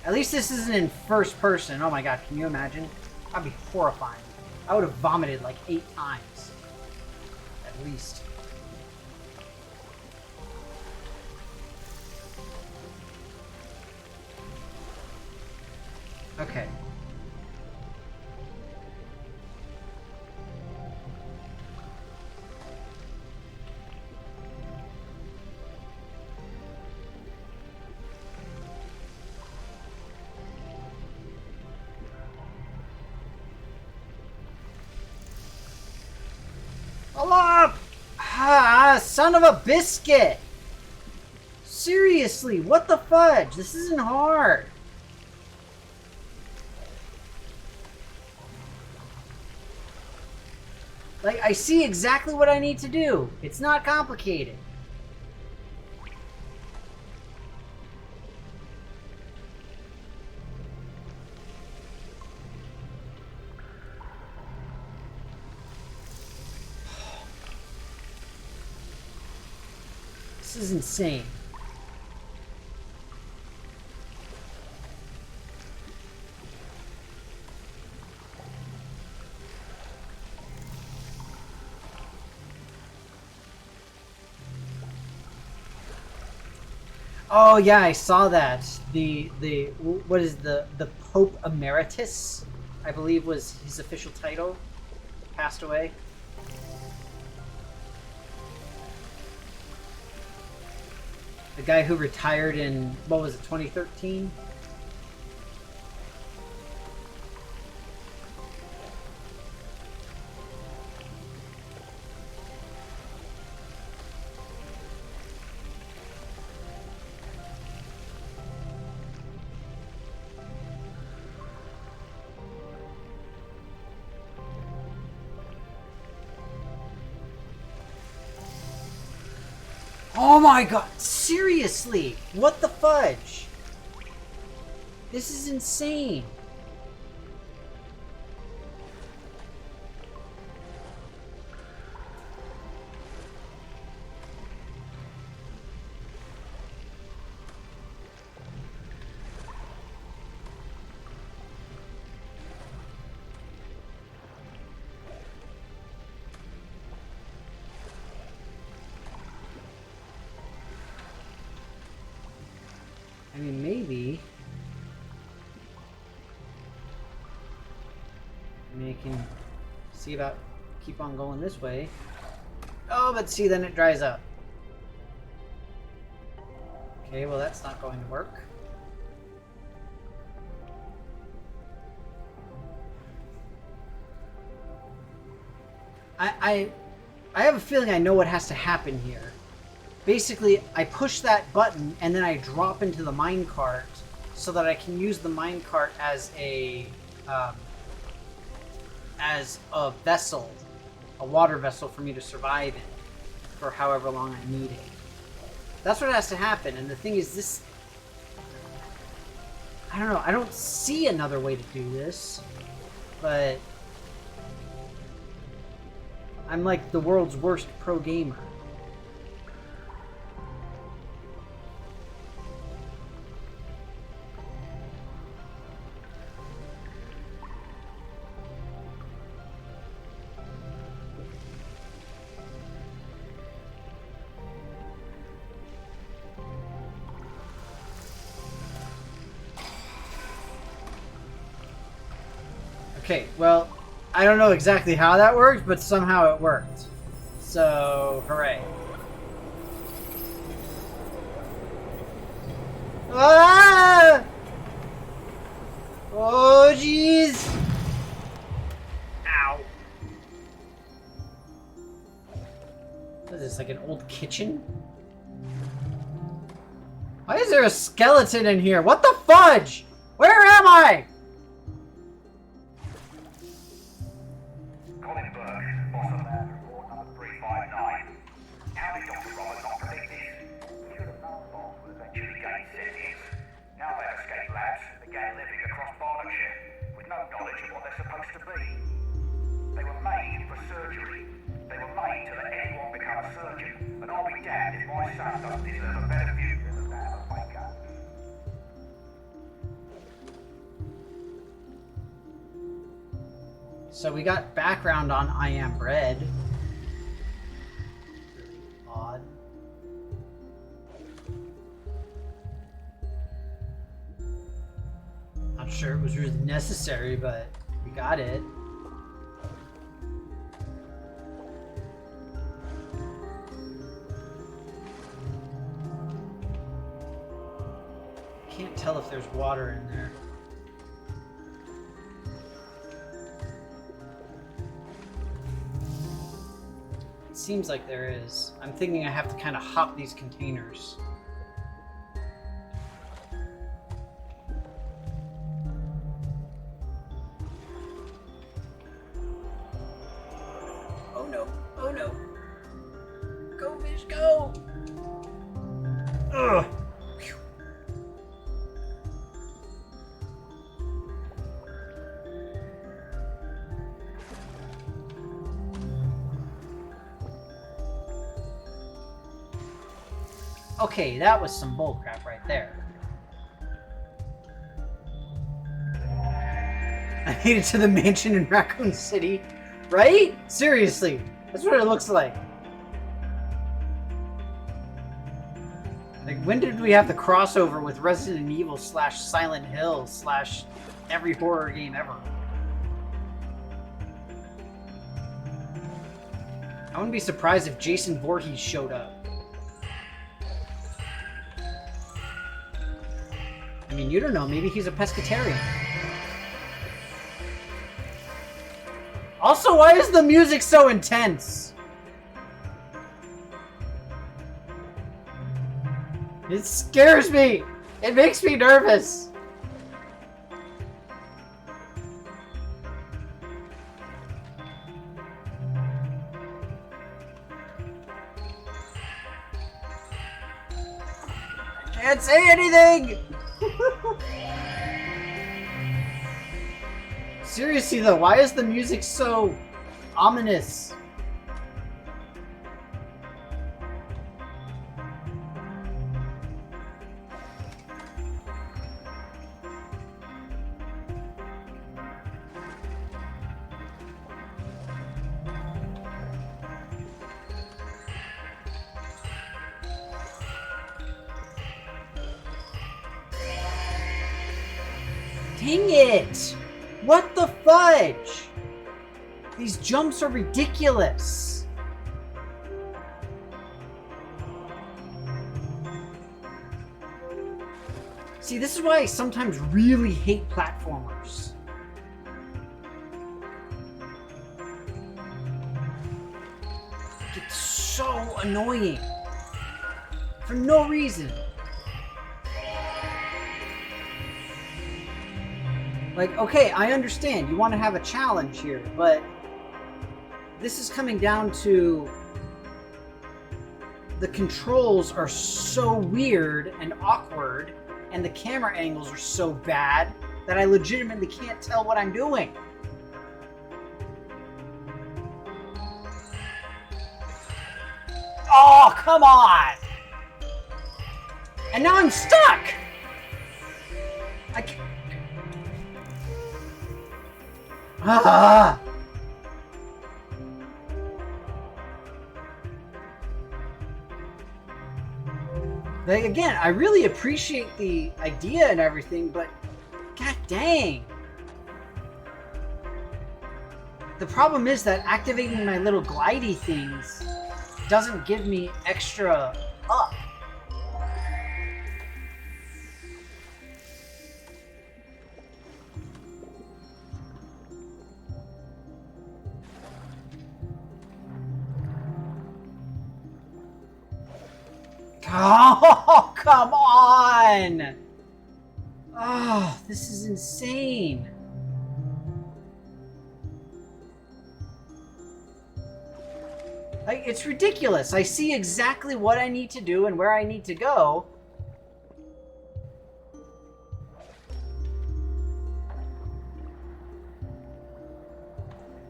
At least this isn't in first person. Oh my god, can you imagine? That'd be horrifying. I would have vomited like 8 times. At least. Okay. Up! Ah, son of a biscuit! Seriously, what the fudge? This isn't hard. Like, I see exactly what I need to do. It's not complicated. This is insane. Oh yeah, I saw that. What is the Pope Emeritus, I believe was his official title, passed away. The guy who retired in, what was it, 2013? Oh my god, seriously? What the fudge? This is insane. I mean, maybe. I mean, I can see about keep on going this way. Oh, but see, then it dries up. Okay, well, that's not going to work. I have a feeling I know what has to happen here. Basically, I push that button and then I drop into the minecart so that I can use the minecart as a vessel, a water vessel for me to survive in for however long I need it. That's what has to happen. And the thing is, this, I don't know, I don't see another way to do this, but I'm like the world's worst pro gamer. Okay, well, I don't know exactly how that worked, but somehow it worked. So, hooray. Ah! Oh, jeez! Ow. What is this, like an old kitchen? Why is there a skeleton in here? What the fudge? Where am I? So we got background on I Am Bread. Really odd. Not sure it was really necessary, but we got it. Can't tell if there's water in there. Seems like there is. I'm thinking I have to kind of hop these containers. Oh no, oh no. Go fish, go! Ugh. Whew. Okay, that was some bullcrap right there. I made it to the mansion in Raccoon City, right? Seriously, that's what it looks like. Like, when did we have the crossover with Resident Evil / Silent Hill / every horror game ever? I wouldn't be surprised if Jason Voorhees showed up. I mean, you don't know, maybe he's a pescatarian. Also, why is the music so intense? It scares me! It makes me nervous! I can't say anything! Seriously though, why is the music so ominous? Dang it! What the fudge? These jumps are ridiculous. See, this is why I sometimes really hate platformers. annoying. For no reason. Like, okay, I understand. You want to have a challenge here, but this is coming down to the controls are so weird and awkward, and the camera angles are so bad that I legitimately can't tell what I'm doing. Oh, come on! And now I'm stuck! I can't... Ah! Like, again, I really appreciate the idea and everything, but god dang. The problem is that activating my little glidey things doesn't give me extra up. Oh, come on! Oh, this is insane. Like, it's ridiculous. I see exactly what I need to do and where I need to go.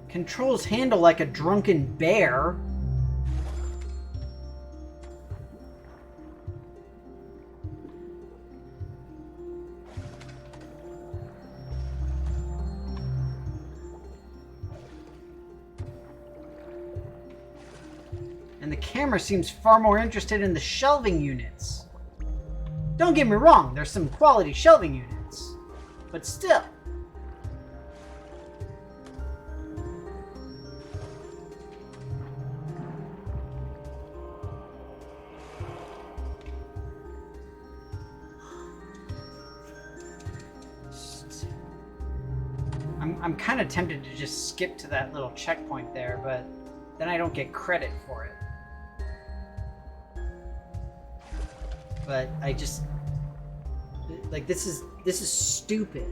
Controls handle like a drunken bear. And the camera seems far more interested in the shelving units. Don't get me wrong, there's some quality shelving units, but still. I'm kind of tempted to just skip to that little checkpoint there, but then I don't get credit for it. But I just, like, this is stupid.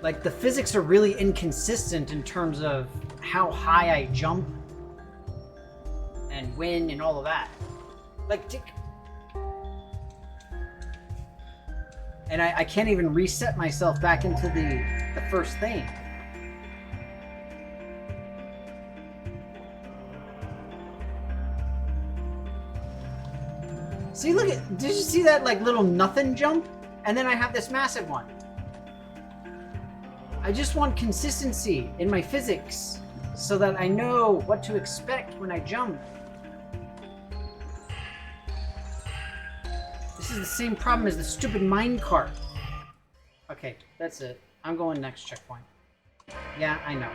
Like, the physics are really inconsistent in terms of how high I jump and when and all of that. Like, and I can't even reset myself back into the first thing. See, look at, did you see that, like, little nothing jump? And then I have this massive one. I just want consistency in my physics so that I know what to expect when I jump. This is the same problem as the stupid minecart. Okay, that's it. I'm going next checkpoint. Yeah, I know.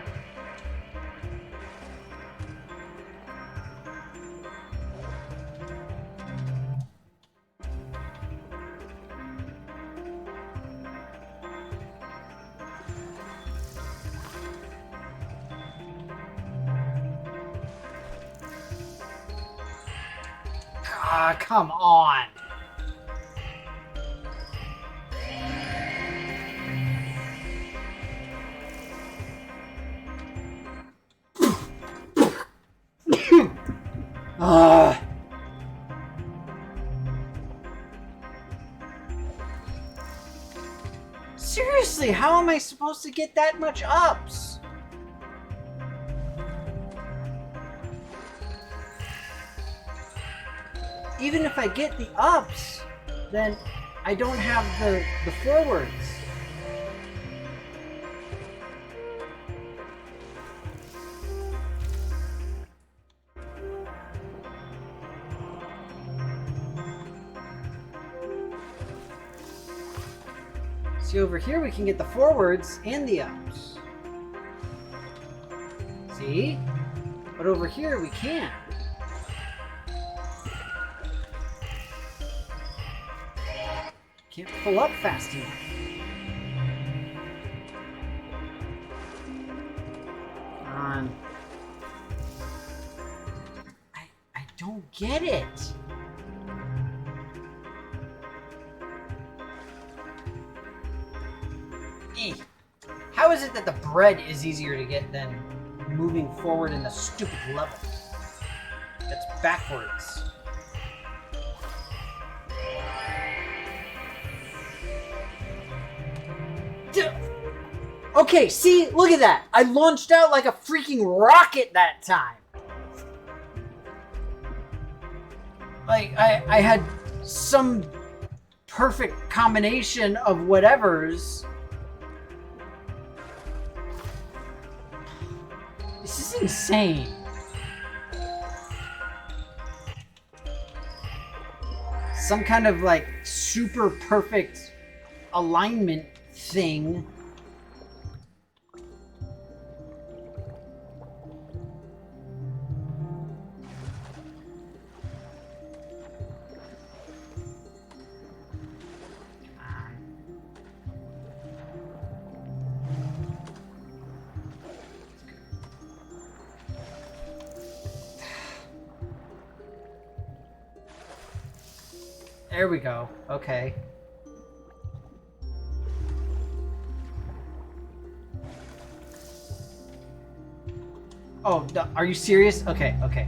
Ah, come on. Seriously, how am I supposed to get that much ups? Even if I get the ups, then I don't have the forwards. See, over here we can get the forwards and the ups. See? But over here we can't. pull up fast enough. Come on. I don't get it. How is it that the bread is easier to get than moving forward in the stupid level? That's backwards. Okay, see? Look at that. I launched out like a freaking rocket that time. Like, I had some perfect combination of whatevers. This is insane. Some kind of like super perfect alignment thing. There we go. Okay. Oh, are you serious? Okay, okay.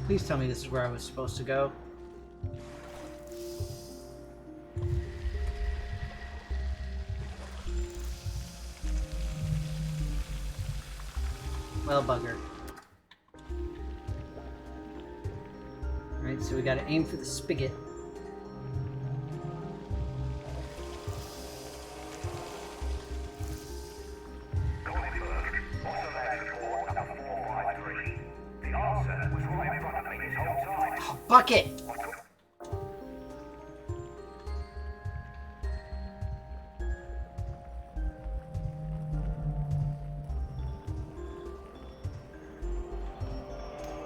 Please tell me this is where I was supposed to go. Well, bugger. Alright, so we gotta aim for the spigot. Oh, bucket!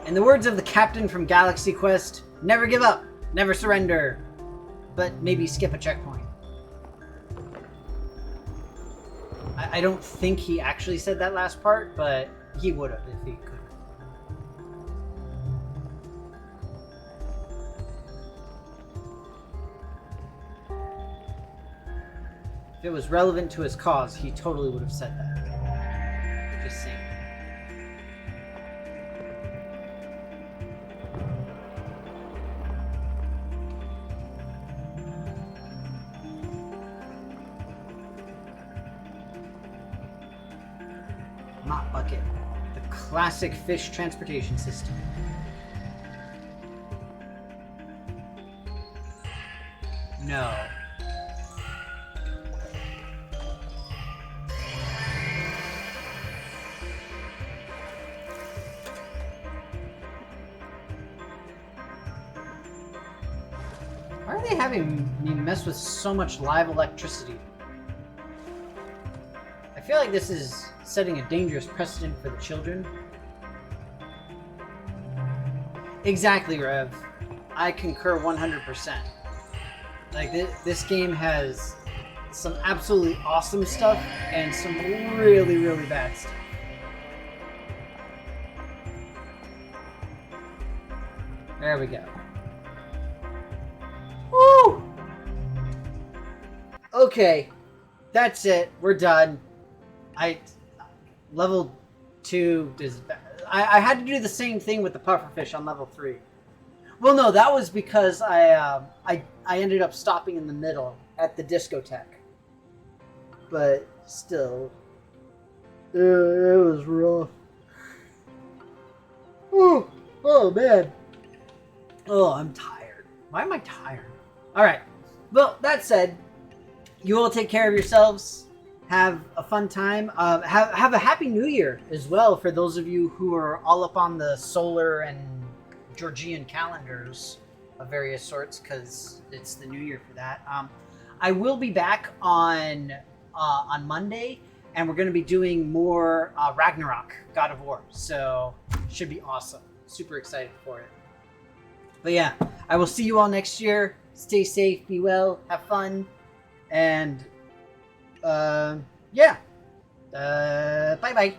In the words of the captain from Galaxy Quest, never give up, never surrender, but maybe skip a checkpoint. I don't think he actually said that last part, but he would have if he could. If it was relevant to his cause, he totally would have said that. Just saying. Mop bucket, the classic fish transportation system. No. Why are they having me mess with so much live electricity? I feel like this is setting a dangerous precedent for the children. Exactly, Rev. I concur 100%. Like, this game has some absolutely awesome stuff and some really, really bad stuff. There we go. Woo! Okay. That's it. We're done. Level 2 is... I had to do the same thing with the pufferfish on level 3. Well, no, that was because I ended up stopping in the middle at the discotheque. But still, it was rough. Oh man. Oh, I'm tired. Why am I tired? All right. Well, that said, you all take care of yourselves. Have a fun time. Have a happy New Year as well for those of you who are all up on the solar and Georgian calendars of various sorts, because it's the New Year for that. I will be back on Monday, and we're going to be doing more Ragnarok, God of War. So should be awesome. Super excited for it. But yeah, I will see you all next year. Stay safe, be well, have fun, and yeah. Bye bye.